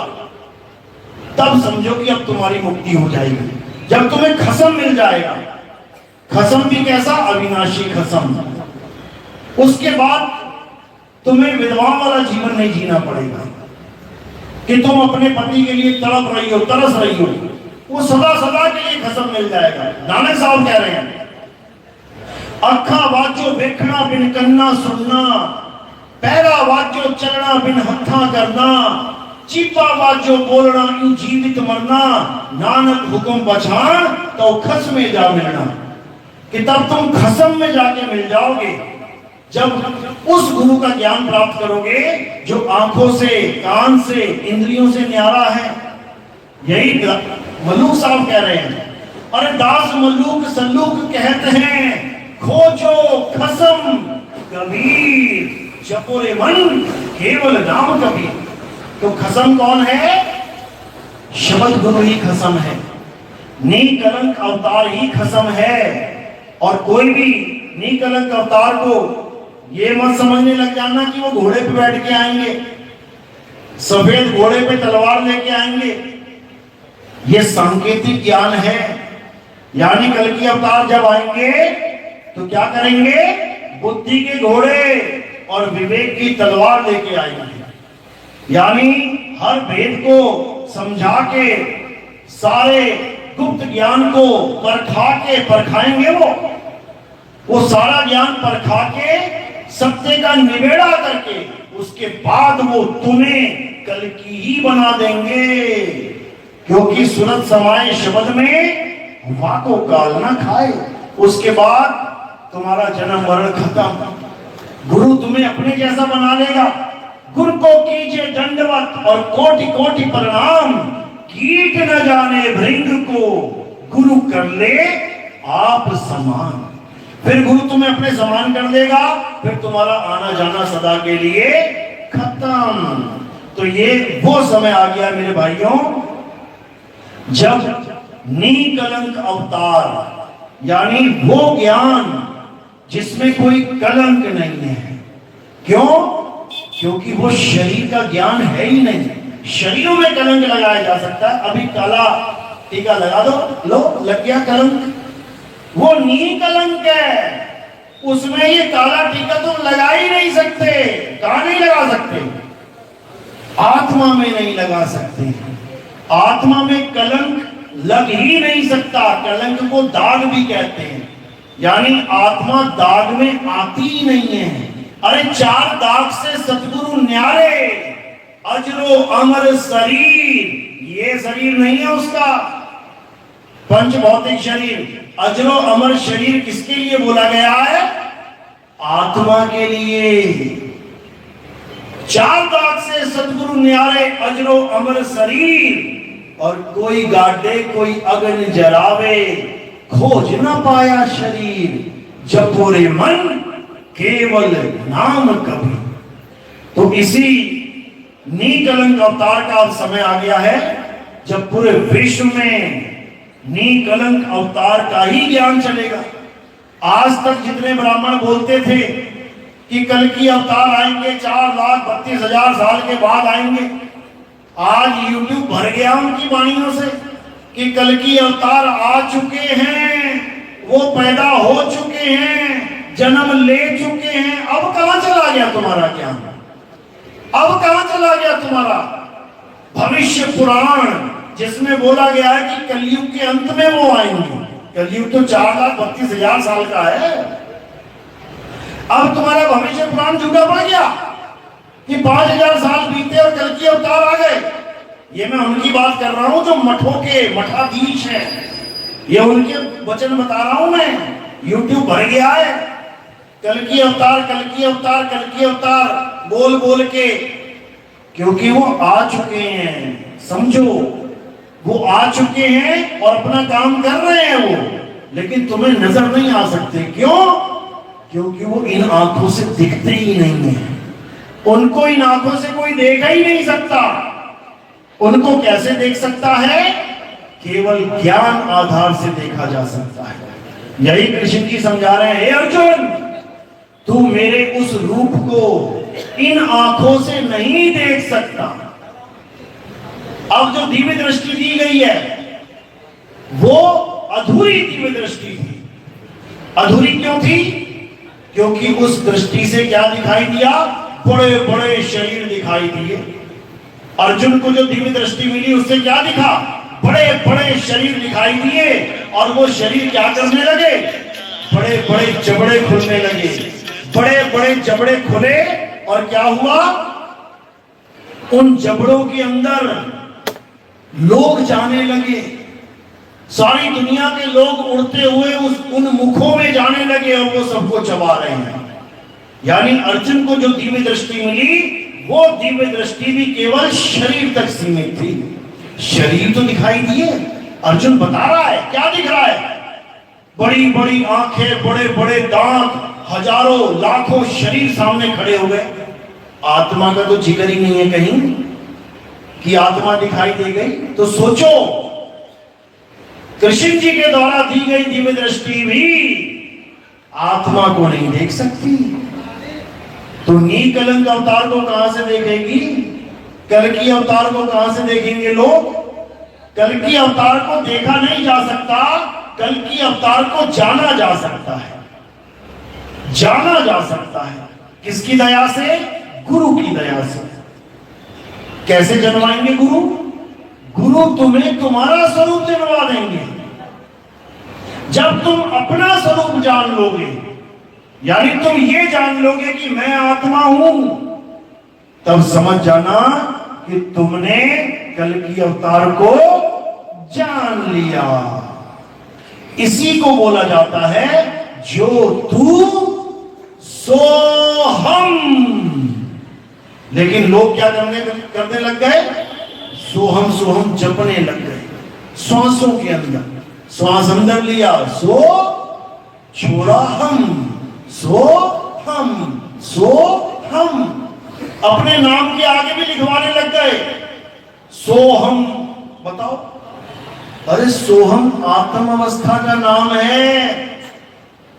Speaker 2: तब समझो कि अब तुम्हारी मुक्ति हो जाएगी, जब तुम्हें खसम मिल जाएगा। खसम भी कैसा? अविनाशी खसम। उसके बाद तुम्हें विधवा वाला जीवन नहीं जीना पड़ेगा कि तुम अपने पति के लिए तड़प रही हो, तरस रही हो, वो सदा सदा के लिए खसम मिल जाएगा। नानक साहब कह रहे हैं अखा वाचो देखना बिन कन्ना सुनना, पैरा वाचो चलना बिन हथा करना, चीपा वाचो बोलना यूं जीवित मरना, नानक हुक्म पछाण तो खस में जा मिलना। कि तब तुम खसम में जाके मिल जाओगे जब उस गुरु का ज्ञान प्राप्त करोगे जो आंखों से, कान से, इंद्रियों से न्यारा है। यही मल्लूक साहब कह रहे हैं। अरे दास मल्लूक सल्लूक कहते हैं, खोजो खसम कबीर, जपोरे मन केवल नाम कबीर। तो खसम कौन है? शब्द गुरु ही खसम है, निकलंक अवतार ही खसम है। और कोई भी निकलंक अवतार को ये मत समझने लग जाना कि वो घोड़े पे बैठ के आएंगे, सफेद घोड़े पे तलवार लेके आएंगे। ये सांकेतिक ज्ञान है। यानी कल की अवतार जब आएंगे तो क्या करेंगे? बुद्धि के घोड़े और विवेक की तलवार लेके आएंगे। यानी हर भेद को समझा के, सारे गुप्त ज्ञान को परखाएंगे। वो सारा ज्ञान परखा के सत्य का निबेड़ा करके उसके बाद वो तुम्हें कल की ही बना देंगे। क्योंकि सुनत समाये शब्द में वाको काल ना खाए। उसके बाद तुम्हारा जन्म मरण खत्म। गुरु तुम्हें अपने जैसा बना लेगा। गुरु को कीजिए दंडवत और कोटि कोटि प्रणाम। कीट न जाने भृंग को गुरु कर ले आप समान। फिर गुरु तुम्हें अपने समान कर देगा, फिर तुम्हारा आना जाना सदा के लिए खत्म। तो ये वो समय आ गया मेरे भाइयों, जब निकलंक अवतार यानी वो ज्ञान जिसमें कोई कलंक नहीं है। क्यों? क्योंकि वो शरीर का ज्ञान है ही नहीं। शरीरों में कलंक लगाया जा सकता है। अभी काला टीका लगा दो, लो लग गया कलंक। वो निकलंक है, उसमें ये काला टीका तुम लगा ही नहीं सकते। कहां नहीं लगा सकते? आत्मा में नहीं लगा सकते। आत्मा में कलंक लग ही नहीं सकता। कलंक को दाग भी कहते हैं। यानी आत्मा दाग में आती ही नहीं है। अरे चार दाग से सतगुरु न्यारे, अजरो अमर शरीर। ये शरीर नहीं है उसका, पंच भौतिक शरीर। अजरो अमर शरीर किसके लिए बोला गया है? आत्मा के लिए। चार दाग से सतगुरु न्यारे, अजरो अमर शरीर। और कोई गाड़े कोई अग्नि जरावे, खोज न पाया शरीर। जब पूरे मन केवल नाम कभी। तो इसी निकलंक अवतार का अब समय आ गया है, जब पूरे विश्व में निकलंक अवतार का ही ज्ञान चलेगा। आज तक जितने ब्राह्मण बोलते थे कि कल की अवतार आएंगे, 4,32,000 साल के बाद आएंगे, आज यूट्यूब भर गया उनकी वाणियों से कि कल की अवतार आ चुके हैं, वो पैदा हो चुके हैं, जन्म ले चुके हैं। अब कहां चला गया तुम्हारा ज्ञान? अब कहां चला गया तुम्हारा भविष्य पुराण, जिसमें बोला गया है कि कलयुग के अंत में वो आएंगे। कलयुग तो 4,32,000 साल का है। अब तुम्हारा भविष्य पुराण झूठा पड़ गया कि 5,000 साल बीते और कल की अवतार आ गए। ये मैं उनकी बात कर रहा हूं जो मठों के मठाधीश हैं। ये उनके वचन बता रहा हूं मैं। यूट्यूब भर गया है कल की अवतार, कल की अवतार, कल की अवतार बोल बोल के, क्योंकि वो आ चुके हैं। समझो, वो आ चुके हैं और अपना काम कर रहे हैं वो, लेकिन तुम्हें नजर नहीं आ सकते। क्यों? क्योंकि वो इन आंखों से दिखते ही नहीं है। उनको इन आंखों से कोई देखा ही नहीं सकता। उनको कैसे देख सकता है? केवल ज्ञान आधार से देखा जा सकता है। यही कृष्ण जी समझा रहे हैं, हे अर्जुन, तू मेरे उस रूप को इन आंखों से नहीं देख सकता। अब जो दिव्य दृष्टि दी गई है वो अधूरी दिव्य दृष्टि थी। अधूरी क्यों थी? क्योंकि उस दृष्टि से क्या दिखाई दिया? बड़े बड़े शरीर दिखाई दिए। अर्जुन को जो दिव्य दृष्टि मिली उससे क्या दिखा? बड़े बड़े शरीर दिखाई दिए। और वो शरीर क्या करने लगे? बड़े बड़े जबड़े खुलने लगे। बड़े बड़े जबड़े खुले और क्या हुआ? उन जबड़ों के अंदर लोग जाने लगे। सारी दुनिया के लोग उड़ते हुए उन मुखों में जाने लगे और वो सबको चबा रहे हैं। यानी अर्जुन को जो दिव्य दृष्टि मिली वो दिव्य दृष्टि भी केवल शरीर तक सीमित थी। शरीर तो दिखाई दिए। अर्जुन बता रहा है क्या दिख रहा है? बड़ी बड़ी आंखें, बड़े बड़े दांत, हजारों लाखों शरीर सामने खड़े हो गए। आत्मा का तो जिक्र ही नहीं है कहीं कि आत्मा दिखाई दे गई। तो सोचो, कृष्ण जी के द्वारा दी गई दिव्य दृष्टि भी आत्मा को नहीं देख सकती, तो नीलकंठ अवतार को कहां से देखेगी? कल्कि अवतार को कहां से देखेंगे लोग? कल्कि अवतार को देखा नहीं जा सकता, कल्कि अवतार को जाना जा सकता है। जाना जा सकता है किसकी दया से? गुरु की दया से। कैसे जन्माएंगे गुरु? गुरु तुम्हें तुम्हारा स्वरूप दिलवा देंगे। जब तुम अपना स्वरूप जान लोगे, यानी तुम ये जान लोगे कि मैं आत्मा हूं, तब समझ जाना कि तुमने कल्कि अवतार को जान लिया। इसी को बोला जाता है जो तू सो हम। लेकिन लोग क्या करने लग गए? सोहम जपने लग गए श्वासों के अंदर। श्वास अंदर लिया, सो छोड़ा हम, सो हम। अपने नाम के आगे भी लिखवाने लग गए सोहम। बताओ, अरे सोहम आत्म अवस्था का नाम है।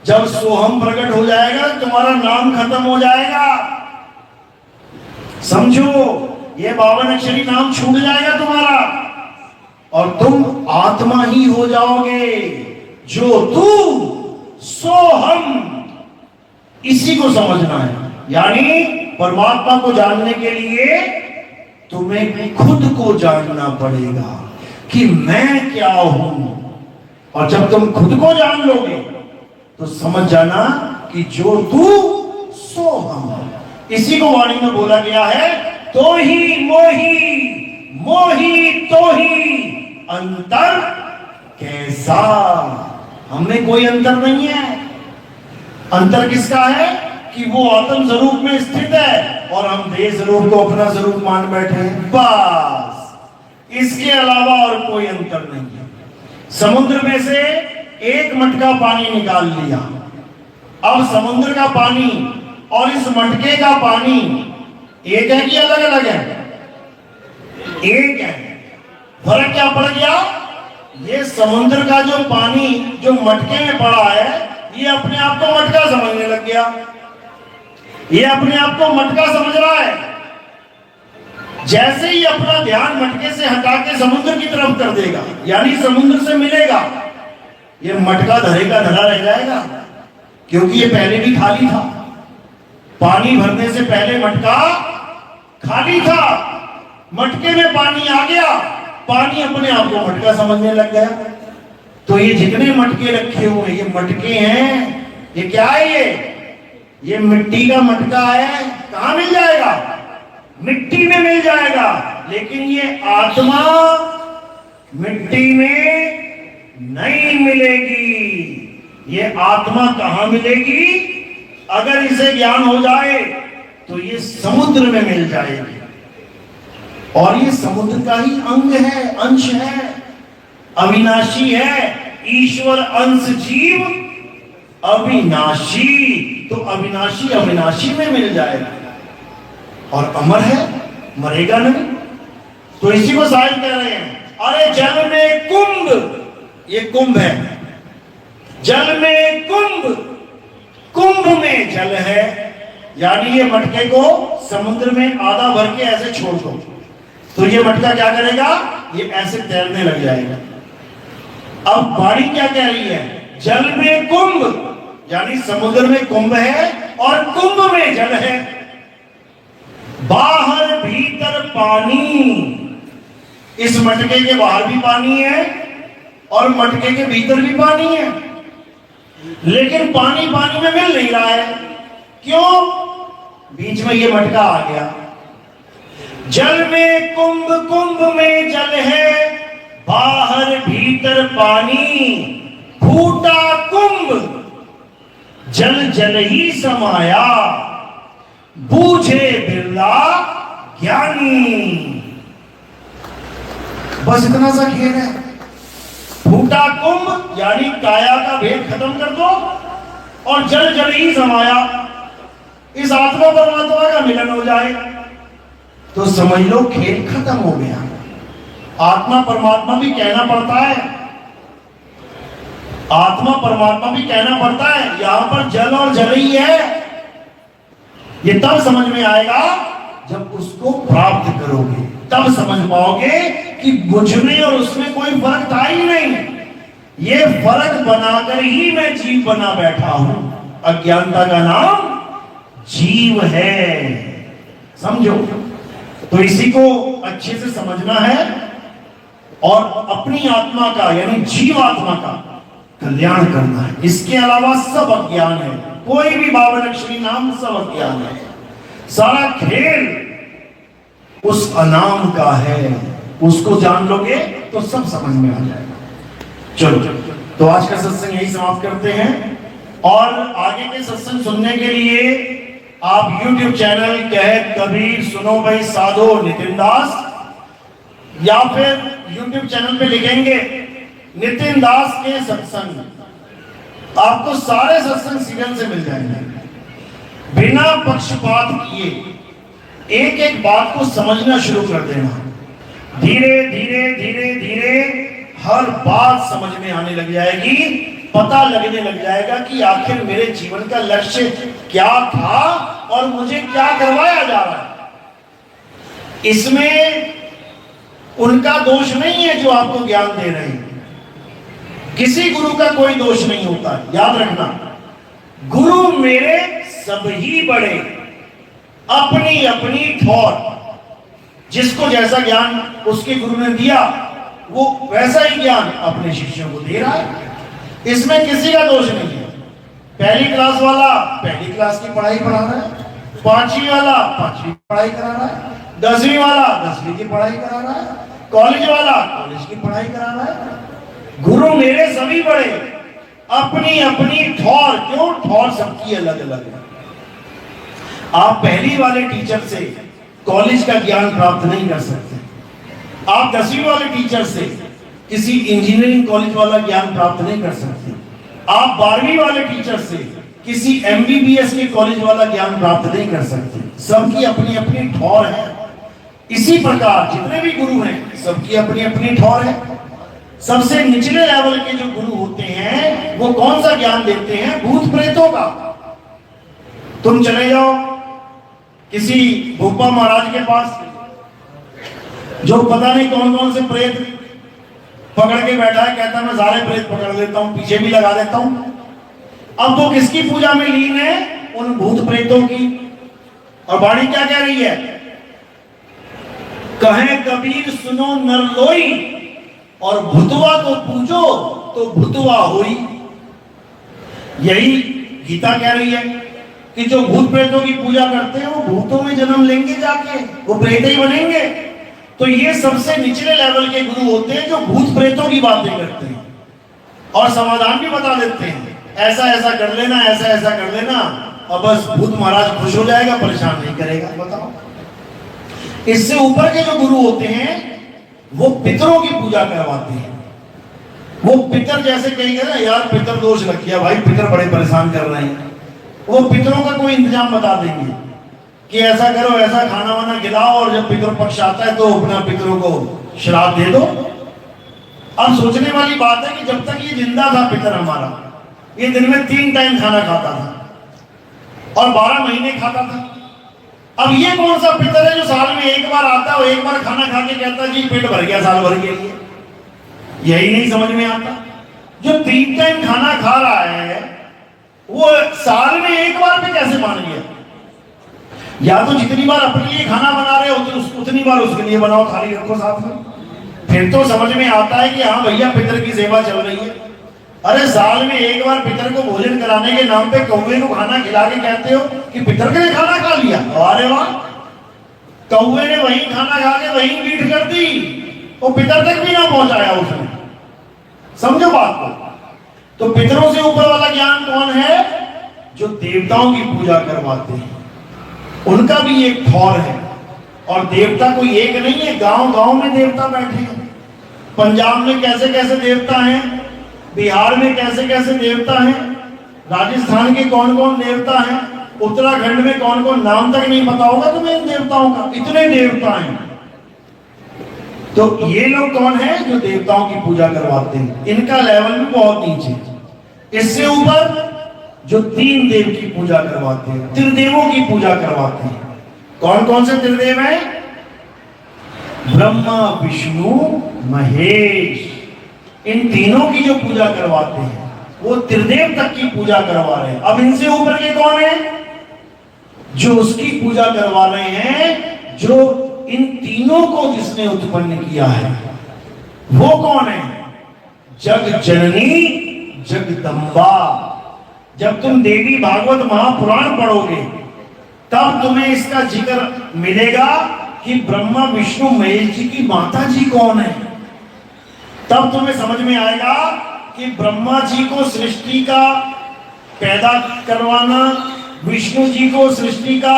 Speaker 2: जब सोहम प्रकट हो जाएगा तुम्हारा नाम खत्म हो जाएगा। समझो, ये 52 अक्षरी नाम छूट जाएगा तुम्हारा और तुम आत्मा ही हो जाओगे। जो तू सो हम, इसी को समझना है। यानी परमात्मा को जानने के लिए तुम्हें खुद को जानना पड़ेगा कि मैं क्या हूं। और जब तुम खुद को जान लोगे तो समझ जाना कि जो तू सो हम। इसी को वाणी में बोला गया है, तो ही मोही, मोही तो ही अंतर कैसा। हमें कोई अंतर नहीं है। अंतर किसका है? कि वो आत्म स्वरूप में स्थित है और हम देह स्वरूप को अपना स्वरूप मान बैठे हैं, बस। इसके अलावा और कोई अंतर नहीं है। समुद्र में से एक मटका पानी निकाल लिया। अब समुद्र का पानी और इस मटके का पानी एक है कि अलग अलग है? एक है। फर्क क्या पड़ गया? ये समुद्र का जो पानी जो मटके में पड़ा है, ये अपने आप को मटका समझने लग गया। ये अपने आप को मटका समझ रहा है। जैसे ही अपना ध्यान मटके से हटा के समुद्र की तरफ कर देगा, यानी समुद्र से मिलेगा, ये मटका धरे का धरा रह जाएगा, क्योंकि ये पहले भी खाली था। पानी भरने से पहले मटका खाली था। मटके में पानी आ गया, पानी अपने आप को मटका समझने लग गया। तो ये जितने मटके रखे हुए, ये मटके हैं। ये क्या है? ये मिट्टी का मटका है। कहां मिल जाएगा? मिट्टी में मिल जाएगा। लेकिन ये आत्मा मिट्टी में नहीं मिलेगी। ये आत्मा कहां मिलेगी? अगर इसे ज्ञान हो जाए तो ये समुद्र में मिल जाएगी। और ये समुद्र का ही अंग है, अंश है, अविनाशी है। ईश्वर अंश जीव अविनाशी। तो अविनाशी अविनाशी में मिल जाएगा और अमर है, मरेगा नहीं। तो इसी को साहिब कह रहे हैं, अरे जल में कुंभ, ये कुंभ है। जल में कुंभ, कुंभ में जल है। यानी ये मटके को समुद्र में आधा भर के ऐसे छोड़ दो तो ये मटका क्या करेगा? ये ऐसे तैरने लग जाएगा। अब वाणी क्या कह रही है? जल में कुंभ, यानी समुद्र में कुंभ है और कुंभ में जल है। बाहर भीतर पानी। इस मटके के बाहर भी पानी है और मटके के भीतर भी पानी है, लेकिन पानी पानी में मिल नहीं रहा है। क्यों? बीच में ये मटका आ गया। जल में कुंभ, कुंभ में जल है, बाहर भीतर पानी, फूटा कुंभ जल जल ही समाया, बूझे बिरला ज्ञानी। बस इतना सा खेल है। फूटा कुंभ यानी काया का भेद खत्म कर दो और जल जल ही समाया। इस आत्मा परमात्मा का मिलन हो जाए तो समझ लो खेल खत्म हो गया। आत्मा परमात्मा भी कहना पड़ता है, आत्मा परमात्मा भी कहना पड़ता है। यहां पर जल और जल ही है। ये तब समझ में आएगा जब उसको प्राप्त करोगे, तब समझ पाओगे कि मुझ में और उसमें कोई फर्क था ही नहीं। ये फर्क बनाकर ही मैं जीव बना बैठा हूं। अज्ञानता का नाम जीव है, समझो। तो इसी को अच्छे से समझना है और अपनी आत्मा का यानी जीवात्मा का कल्याण करना है। इसके अलावा सब अज्ञान है। कोई भी बावनक्षरी नाम सब अज्ञान है। सारा खेल उस अनाम का है। उसको जान लोगे तो सब समझ में आ जाएगा। चलो, तो आज का सत्संग यही समाप्त करते हैं और आगे के सत्संग सुनने के लिए आप YouTube चैनल कहे कबीर सुनो भाई साधो नितिन दास, या फिर YouTube चैनल पे लिखेंगे नितिन दास के सत्संग, आपको सारे सत्संग सीरियल से मिल जाएंगे। बिना पक्षपात किए एक एक बात को समझना शुरू कर देना। धीरे धीरे धीरे धीरे हर बात समझ में आने लग जाएगी। पता लगने लग जाएगा कि आखिर मेरे जीवन का लक्ष्य क्या था और मुझे क्या करवाया जा रहा है। इसमें उनका दोष नहीं है जो आपको ज्ञान दे रहे हैं। किसी गुरु का कोई दोष नहीं होता, याद रखना। गुरु मेरे सभी बड़े, अपनी अपनी ठौर। जिसको जैसा ज्ञान उसके गुरु ने दिया वो वैसा ही ज्ञान अपने शिष्यों को दे रहा है। इसमें किसी का दोष नहीं है। पहली क्लास वाला पहली क्लास की पढ़ाई पढ़ा रहा है, पांचवी वाला पांचवी की पढ़ाई करा रहा है, 10वीं वाला 10वीं की पढ़ाई करा रहा है, कॉलेज वाला कॉलेज की पढ़ाई करा रहा है। गुरु मेरे सभी बड़े, अपनी अपनी ठौर। क्यों? ठौर सबकी अलग अलग है। आप पहली वाले टीचर से कॉलेज का ज्ञान प्राप्त नहीं कर सकते। आप 10वीं वाले टीचर से किसी इंजीनियरिंग कॉलेज वाला ज्ञान प्राप्त नहीं कर सकते। आप 12वीं वाले टीचर से किसी MBBS के कॉलेज वाला ज्ञान प्राप्त नहीं कर सकते। सबकी अपनी अपनी ठौर है। इसी प्रकार जितने भी गुरु हैं सबकी अपनी अपनी ठौर है। सबसे निचले लेवल के जो गुरु होते हैं वो कौन सा ज्ञान देते हैं? भूत प्रेतों का। तुम चले जाओ किसी भोपा महाराज के पास, जो पता नहीं कौन कौन से प्रेत पकड़ के बैठा है, कहता मैं सारे प्रेत पकड़ लेता हूं, पीछे भी लगा देता हूं। अब वो किसकी पूजा में लीन है? उन भूत प्रेतों की। और वाणी क्या कह रही है? कहे कबीर सुनो नर लोई, और भूतवा को पूजो तो भूतवा होई। यही गीता कह रही है कि जो भूत प्रेतों की पूजा करते हैं वो भूतों में जन्म लेंगे, जाके वो प्रेत ही बनेंगे। तो ये सबसे निचले लेवल के गुरु होते हैं जो भूत प्रेतों की बातें करते हैं और समाधान भी बता देते हैं, ऐसा ऐसा कर लेना, ऐसा ऐसा कर लेना, और बस भूत महाराज खुश हो जाएगा, परेशान नहीं करेगा। बताओ, इससे ऊपर के जो गुरु होते हैं वो पितरों की पूजा करवाते हैं। वो पितर जैसे कहेंगे ना, यार पितर दोष लग गया भाई, पितर बड़े परेशान कर रहे हैं, वो पितरों का कोई इंतजाम बता देंगे कि ऐसा करो, ऐसा खाना वाना खिलाओ, और जब पितर पक्ष आता है तो अपना पितरों को श्राप दे दो। अब सोचने वाली बात है कि जब तक ये जिंदा था पितर हमारा, ये दिन में 3 टाइम खाना खाता था और 12 महीने खाता था। अब ये कौन सा पितर है जो साल में एक बार आता है और एक बार खाना खा के कहता है जी पेट भर गया साल भर के लिए? यही नहीं समझ में आता। जो 3 टाइम खाना खा रहा है वो साल में एक बार पे कैसे मान गया? या तो जितनी बार अपने लिए खाना बना रहे हो उतनी बार उसके लिए बनाओ, थाली रखो साथ में, फिर तो समझ में आता है कि हाँ भैया पितर की सेवा चल रही है। अरे साल में एक बार पितर को भोजन कराने के नाम पे कौवे को खाना खिला के कहते हो कि पितर ने खाना खा लिया। अरे वाह, कौवे ने वही खाना खा के वही मीठ कर दी, वो पितर तक भी ना पहुंचाया उसने। समझो बात को। तो पितरों से ऊपर वाला ज्ञान कौन है? जो देवताओं की पूजा करवाते हैं, उनका भी एक ठौर है। और देवता कोई एक नहीं है, गांव गांव में देवता बैठे हैं। पंजाब में कैसे कैसे देवता हैं, बिहार में कैसे कैसे देवता हैं, राजस्थान के कौन कौन देवता हैं, उत्तराखंड में कौन कौन नाम तक नहीं पता होगा तुम्हें इन देवताओं का, इतने देवता हैं। तो ये लोग कौन है जो देवताओं की पूजा करवाते हैं, इनका लेवल भी बहुत नीचे। इससे ऊपर जो तीन देव की पूजा करवाते हैं, त्रिदेवों की पूजा करवाते हैं। कौन कौन से त्रिदेव हैं? ब्रह्मा विष्णु महेश, इन तीनों की जो पूजा करवाते हैं वो त्रिदेव तक की पूजा करवा रहे हैं। अब इनसे ऊपर के कौन है? जो उसकी पूजा करवा रहे हैं जो इन तीनों को जिसने उत्पन्न किया है, वो कौन है? जग जननी जगदम्बा। जब तुम देवी भागवत महापुराण पढ़ोगे तब तुम्हें इसका जिक्र मिलेगा कि ब्रह्मा विष्णु महेश जी की माता जी कौन है। तब तुम्हें समझ में आएगा कि ब्रह्मा जी को सृष्टि का पैदा करवाना, विष्णु जी को सृष्टि का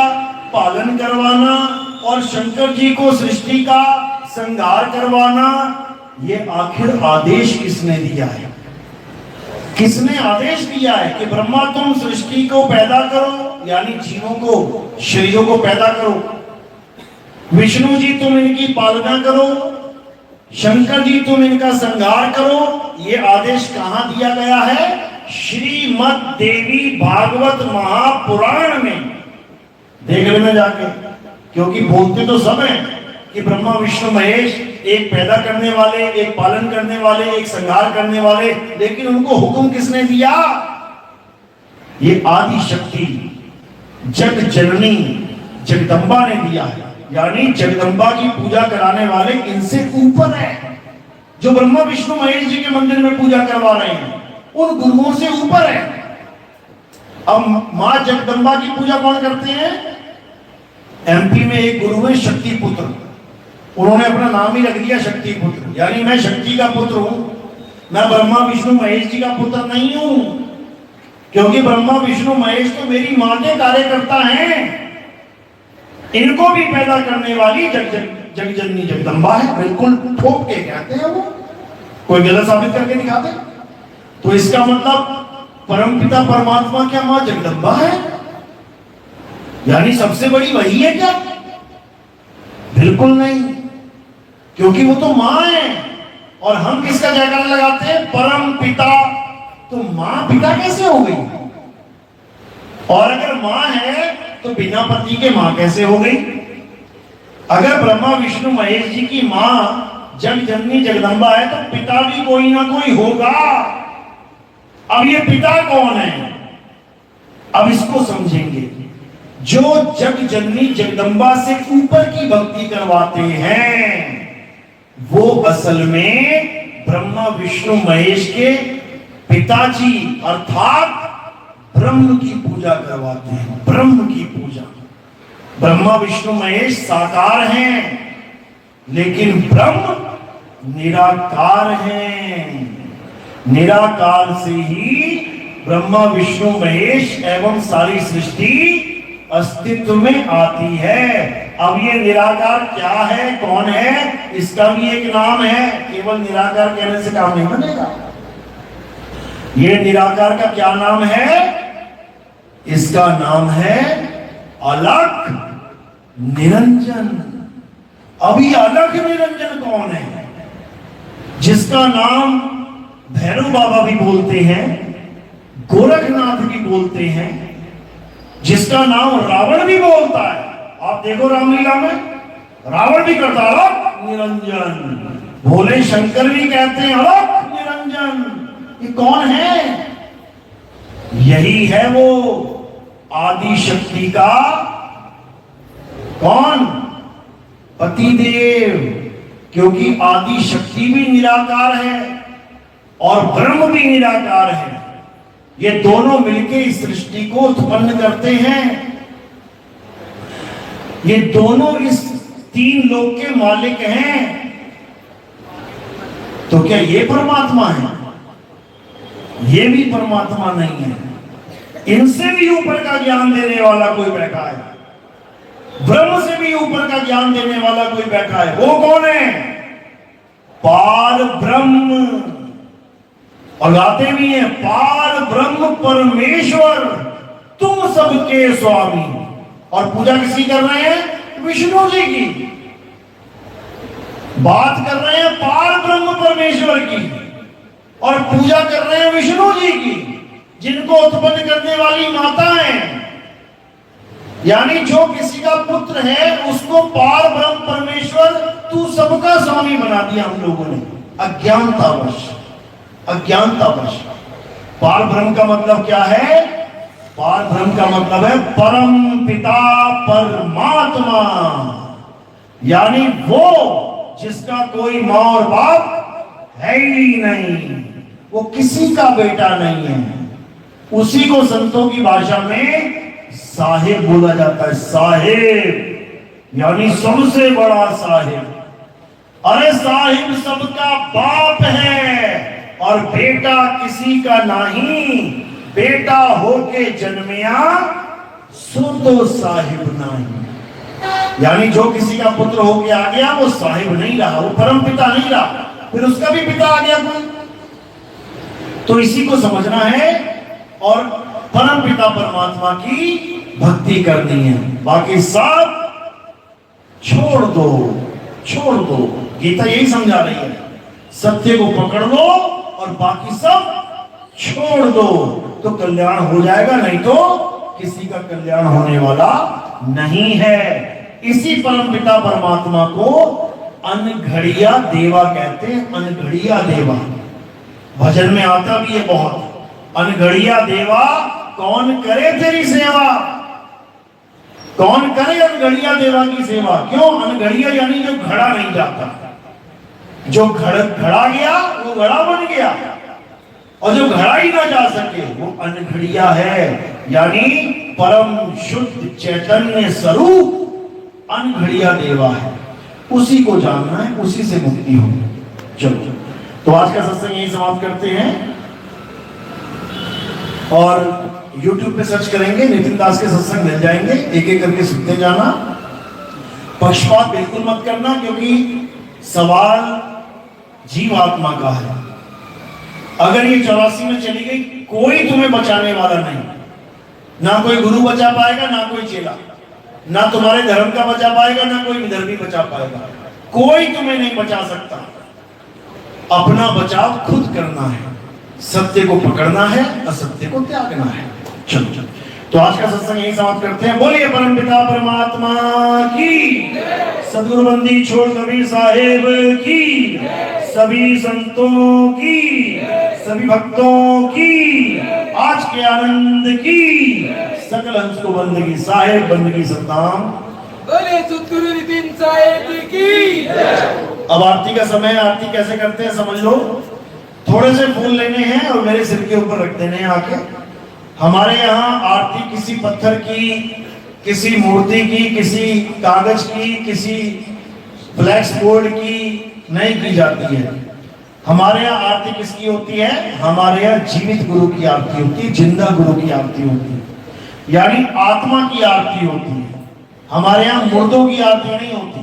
Speaker 2: पालन करवाना और शंकर जी को सृष्टि का संहार करवाना, ये आखिर आदेश किसने दिया है? किसने आदेश दिया है कि ब्रह्मा तुम सृष्टि को पैदा करो, यानी जीवों को, शरीरों को पैदा करो, विष्णु जी तुम इनकी पालना करो, शंकर जी तुम इनका संहार करो। ये आदेश कहां दिया गया है? श्रीमद् देवी भागवत महापुराण में। देख लेना जाके, क्योंकि बोलते तो सब हैं कि ब्रह्मा विष्णु महेश एक पैदा करने वाले, एक पालन करने वाले, एक संहार करने वाले, लेकिन उनको हुक्म किसने दिया? ये आदि शक्ति जग जननी जगदम्बा ने दिया है। यानी जगदम्बा की पूजा कराने वाले इनसे ऊपर है। जो ब्रह्मा विष्णु महेश जी के मंदिर में पूजा करवा रहे हैं उन गुरुओं से ऊपर है। अब मां जगदम्बा की पूजा कौन करते हैं? एमपी में एक गुरु है शक्तिपुत्र, उन्होंने अपना नाम ही रख दिया शक्तिपुत्र, यानी मैं शक्ति का पुत्र हूं, मैं ब्रह्मा विष्णु महेश जी का पुत्र नहीं हूं, क्योंकि ब्रह्मा विष्णु महेश तो मेरी मां के कार्यकर्ता हैं। इनको भी पैदा करने वाली जगजननी जगदम्बा है। बिल्कुल ठोक के कहते हैं वो, कोई गलत साबित करके दिखाते। तो इसका मतलब परमपिता परमात्मा क्या मां जगदम्बा है? यानी सबसे बड़ी वही है क्या? बिल्कुल नहीं, क्योंकि वो तो मां है। और हम किसका जयकारा लगाते हैं? परम पिता। तो मां पिता कैसे हो गई? और अगर मां है तो बिना पति के मां कैसे हो गई? अगर ब्रह्मा विष्णु महेश जी की मां जग जननी जगदम्बा है तो पिता भी कोई ना कोई होगा। अब ये पिता कौन है? अब इसको समझेंगे। जो जग जननी जगदम्बा से ऊपर की भक्ति करवाते हैं वो असल में ब्रह्मा विष्णु महेश के पिताजी अर्थात ब्रह्म की पूजा करवाते हैं। ब्रह्म की पूजा। ब्रह्मा विष्णु महेश साकार हैं, लेकिन ब्रह्म निराकार हैं। निराकार से ही ब्रह्मा विष्णु महेश एवं सारी सृष्टि अस्तित्व में आती है। अब ये निराकार क्या है, कौन है, इसका भी एक नाम है। केवल निराकार कहने से काम नहीं बनेगा। ये निराकार का क्या नाम है? इसका नाम है अलख निरंजन। अभी अलख निरंजन कौन है? जिसका नाम भैरव बाबा भी बोलते हैं, गोरखनाथ भी बोलते हैं, जिसका नाम रावण भी बोलता है। आप देखो रामलीला में रावण भी करता अलख निरंजन, भोले शंकर भी कहते हैं अलख निरंजन। ये कौन है? यही है वो आदि शक्ति का कौन? पतिदेव। क्योंकि आदि शक्ति भी निराकार है और ब्रह्म भी निराकार है। ये दोनों मिलकर इस सृष्टि को उत्पन्न करते हैं। ये दोनों इस तीन लोक के मालिक हैं। तो क्या ये परमात्मा है? ये भी परमात्मा नहीं है। इनसे भी ऊपर का ज्ञान देने वाला कोई बैठा है। ब्रह्म से भी ऊपर का ज्ञान देने वाला कोई बैठा है। वो कौन है? पार ब्रह्म। और गाते भी हैं पार ब्रह्म परमेश्वर। तुम सबके स्वामी। और पूजा किसकी कर रहे हैं? विष्णु जी की। बात कर रहे हैं पार ब्रह्म परमेश्वर की और पूजा कर रहे हैं विष्णु जी की, जिनको उत्पन्न करने वाली माता है। यानी जो किसी का पुत्र है उसको पार ब्रह्म परमेश्वर तू सबका स्वामी बना दिया हम लोगों ने, अज्ञानतावश। अज्ञानतावश। पार ब्रह्म का मतलब क्या है? पार ब्रह्म का मतलब है परम पिता परमात्मा, यानी वो जिसका कोई मां और बाप है ही नहीं, वो किसी का बेटा नहीं है। उसी को संतों की भाषा में साहिब बोला जाता है। साहिब यानी सबसे बड़ा साहिब। अरे साहिब सबका बाप है और बेटा किसी का नहीं। बेटा होके जन्मिया सो तो साहिब नहीं। यानी जो किसी का पुत्र होके आ गया वो साहिब नहीं रहा, वो परम पिता नहीं रहा, फिर उसका भी पिता आ गया कोई। तो इसी को समझना है और परम पिता परमात्मा की भक्ति करनी है। बाकी सब छोड़ दो, छोड़ दो। गीता यही समझा रही है, सत्य को पकड़ लो और बाकी सब छोड़ दो तो कल्याण हो जाएगा, नहीं तो किसी का कल्याण होने वाला नहीं है। इसी परम पिता परमात्मा को अनघड़िया देवा कहते हैं। अनघड़िया देवा भजन में आता भी है बहुत। अनघड़िया देवा कौन करे तेरी सेवा। कौन करे अनघड़िया देवा की सेवा? क्यों? अनघड़िया यानी जो घड़ा नहीं जाता, जो घड़ा गया वो घड़ा बन गया, और जो घड़ा ही ना जा सके वो अनघड़िया है। यानी परम शुद्ध चैतन्य स्वरूप अनघड़िया देवा है। उसी को जानना है, उसी से मुक्ति होगी। चलो, तो आज का सत्संग यही समाप्त करते हैं और YouTube पे सर्च करेंगे नितिन दास के सत्संग मिल जाएंगे। एक एक करके सुनते जाना। पक्षपात बिल्कुल मत करना, क्योंकि सवाल जीवात्मा का है। अगर ये 84 में चली गई, कोई तुम्हें बचाने वाला नहीं। ना कोई गुरु बचा पाएगा, ना कोई चेला, ना तुम्हारे धर्म का बचा पाएगा, ना कोई विधर्मी बचा पाएगा। कोई तुम्हें नहीं बचा सकता। अपना बचाव खुद करना है, सत्य को पकड़ना है, असत्य को त्यागना है। चलो चलो, तो आज का सत्संग यही समाप्त करते हैं। बोलिए परम पिता परमात्मा की, सदगुरु बंदी छोड़ कबीर साहेब की, सभी संतों की, सभी भक्तों की, आज के आनंद की, सकल हंस को बंदगी साहेब बंदगी सत्ताम।
Speaker 1: बोले सतगुरु नितिन साहेब की।
Speaker 2: अब आरती का समय। आरती कैसे करते हैं समझ लो। थोड़े से फूल लेने हैं और मेरे सिर के ऊपर रख देने हैं आके। हमारे यहाँ आरती किसी पत्थर की, किसी मूर्ति की, किसी कागज की, किसी ब्लैक बोर्ड की नहीं की जाती है। हमारे यहाँ आरती किसकी होती है? हमारे यहाँ जीवित गुरु की आरती होती है, जिंदा गुरु की आरती होती है, यानी आत्मा की आरती होती है। हमारे यहाँ मुर्दों की आरती नहीं होती,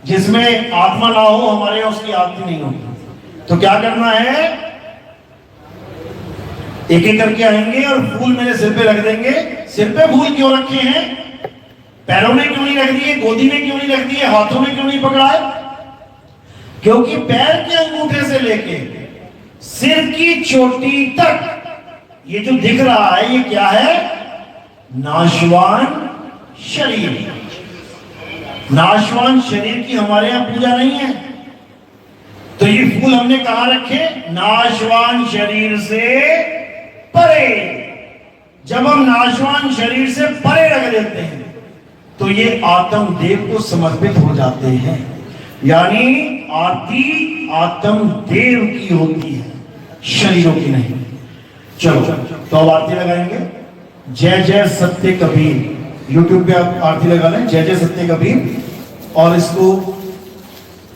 Speaker 2: जिसमें आत्मा ना हो, हमारे यहाँ उसकी आरती नहीं होती। तो क्या करना है? एक एक करके आएंगे और फूल मेरे सिर पे रख देंगे। सिर पे फूल क्यों रखे हैं? पैरों में क्यों नहीं रख दिए? गोदी में क्यों नहीं रख दिए? हाथों में क्यों नहीं पकड़ाए? क्योंकि पैर के अंगूठे से लेके सिर की चोटी तक ये जो दिख रहा है, ये क्या है? नाशवान शरीर। नाशवान शरीर की हमारे यहां पूजा नहीं है। तो ये फूल हमने कहां रखे? नाशवान शरीर से परे। जब हम नाशवान शरीर से परे रख देते हैं तो ये आत्म देव को समर्पित हो जाते हैं। यानी आरती आत्म देव की होती है, शरीरों की नहीं। चलो तो अब आरती लगाएंगे। जय जय सत्य कबीर। YouTube पे आप आरती लगा लें, जय जय सत्य कबीर, और इसको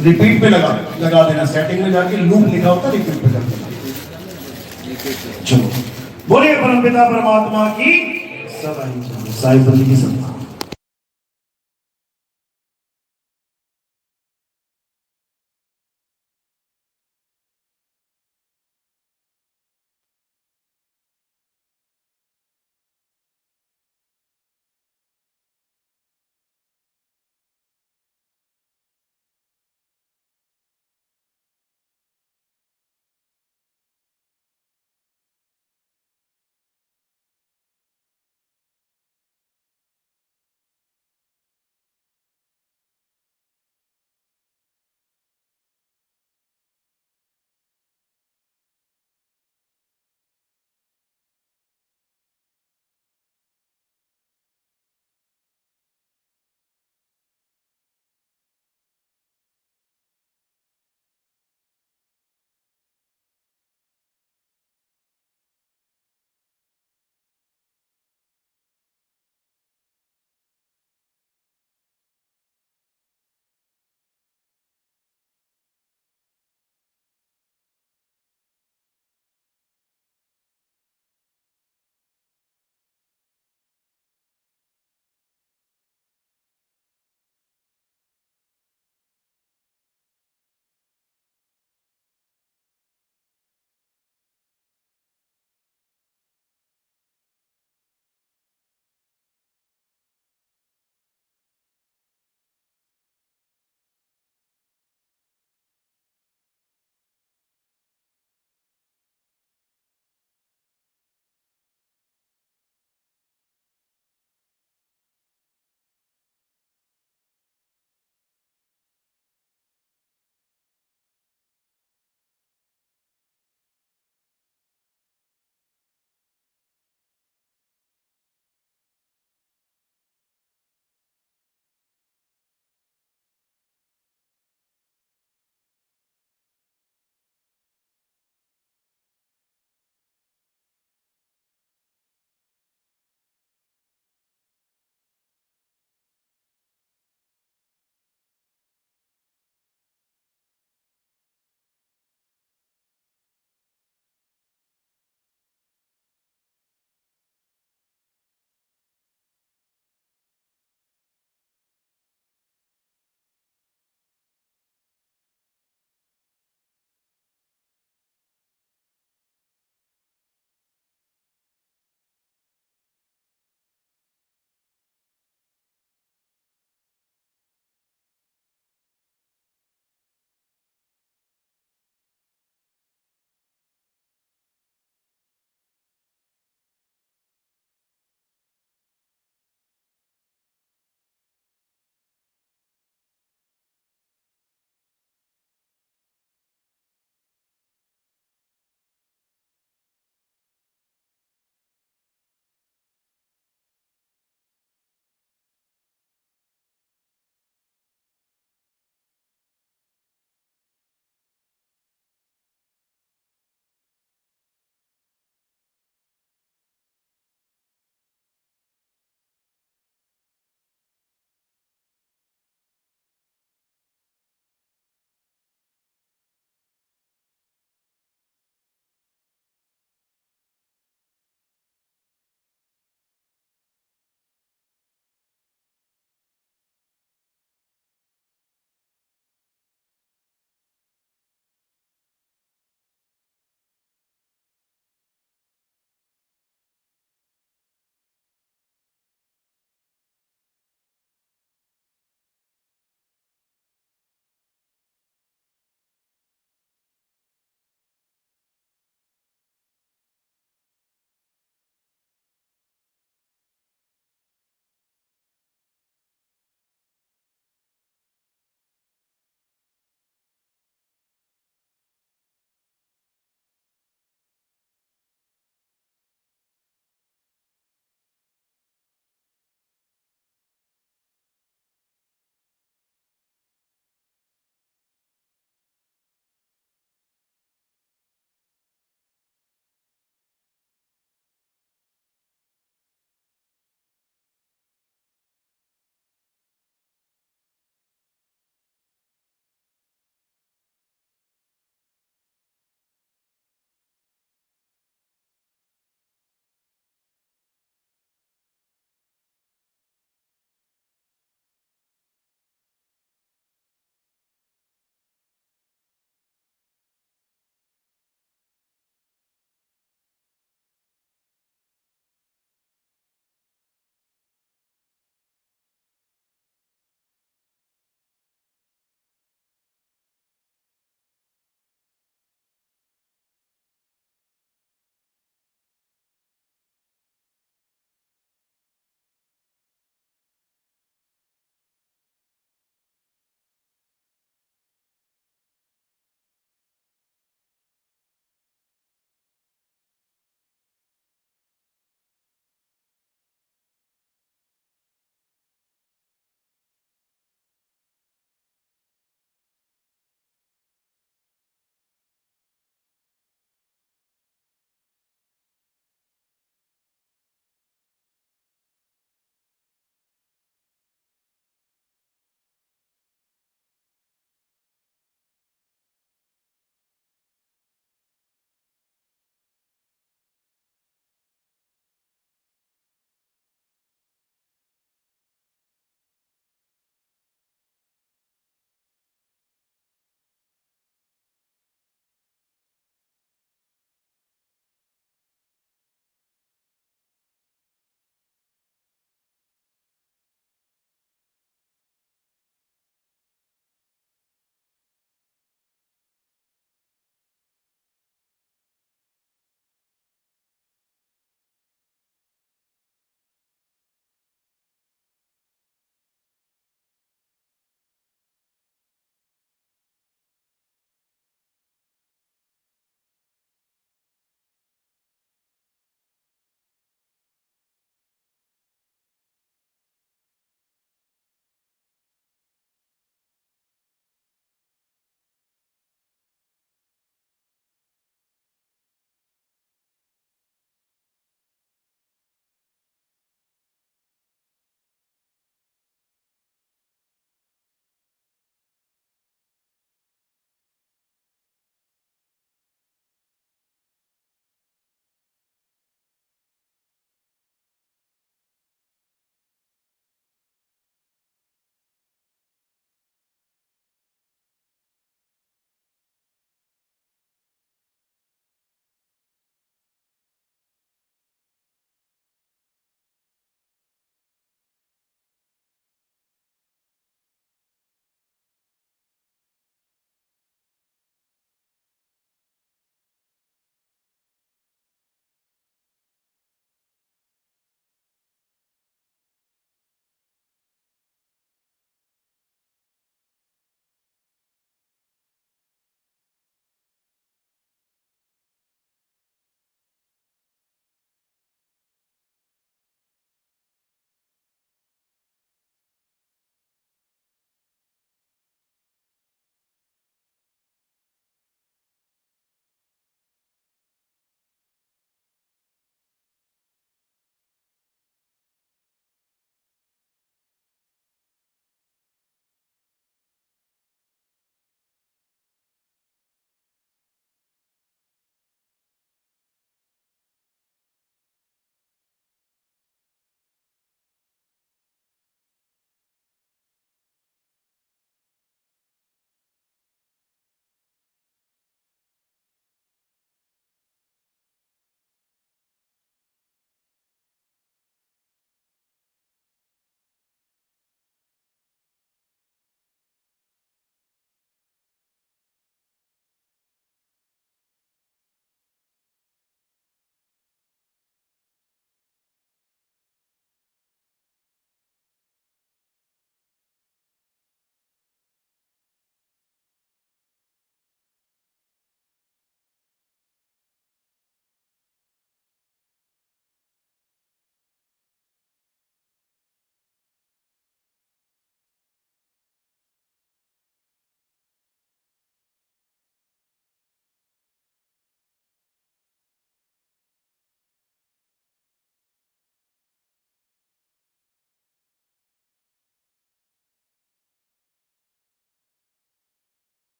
Speaker 2: रिपीट पे लगा देना। सेटिंग में जाके लूप लिखा होता है, रिपीट पे कर देना। चलो बोलिए परमपिता परमात्मा की सदा ही साईं बंदी की सत्ता।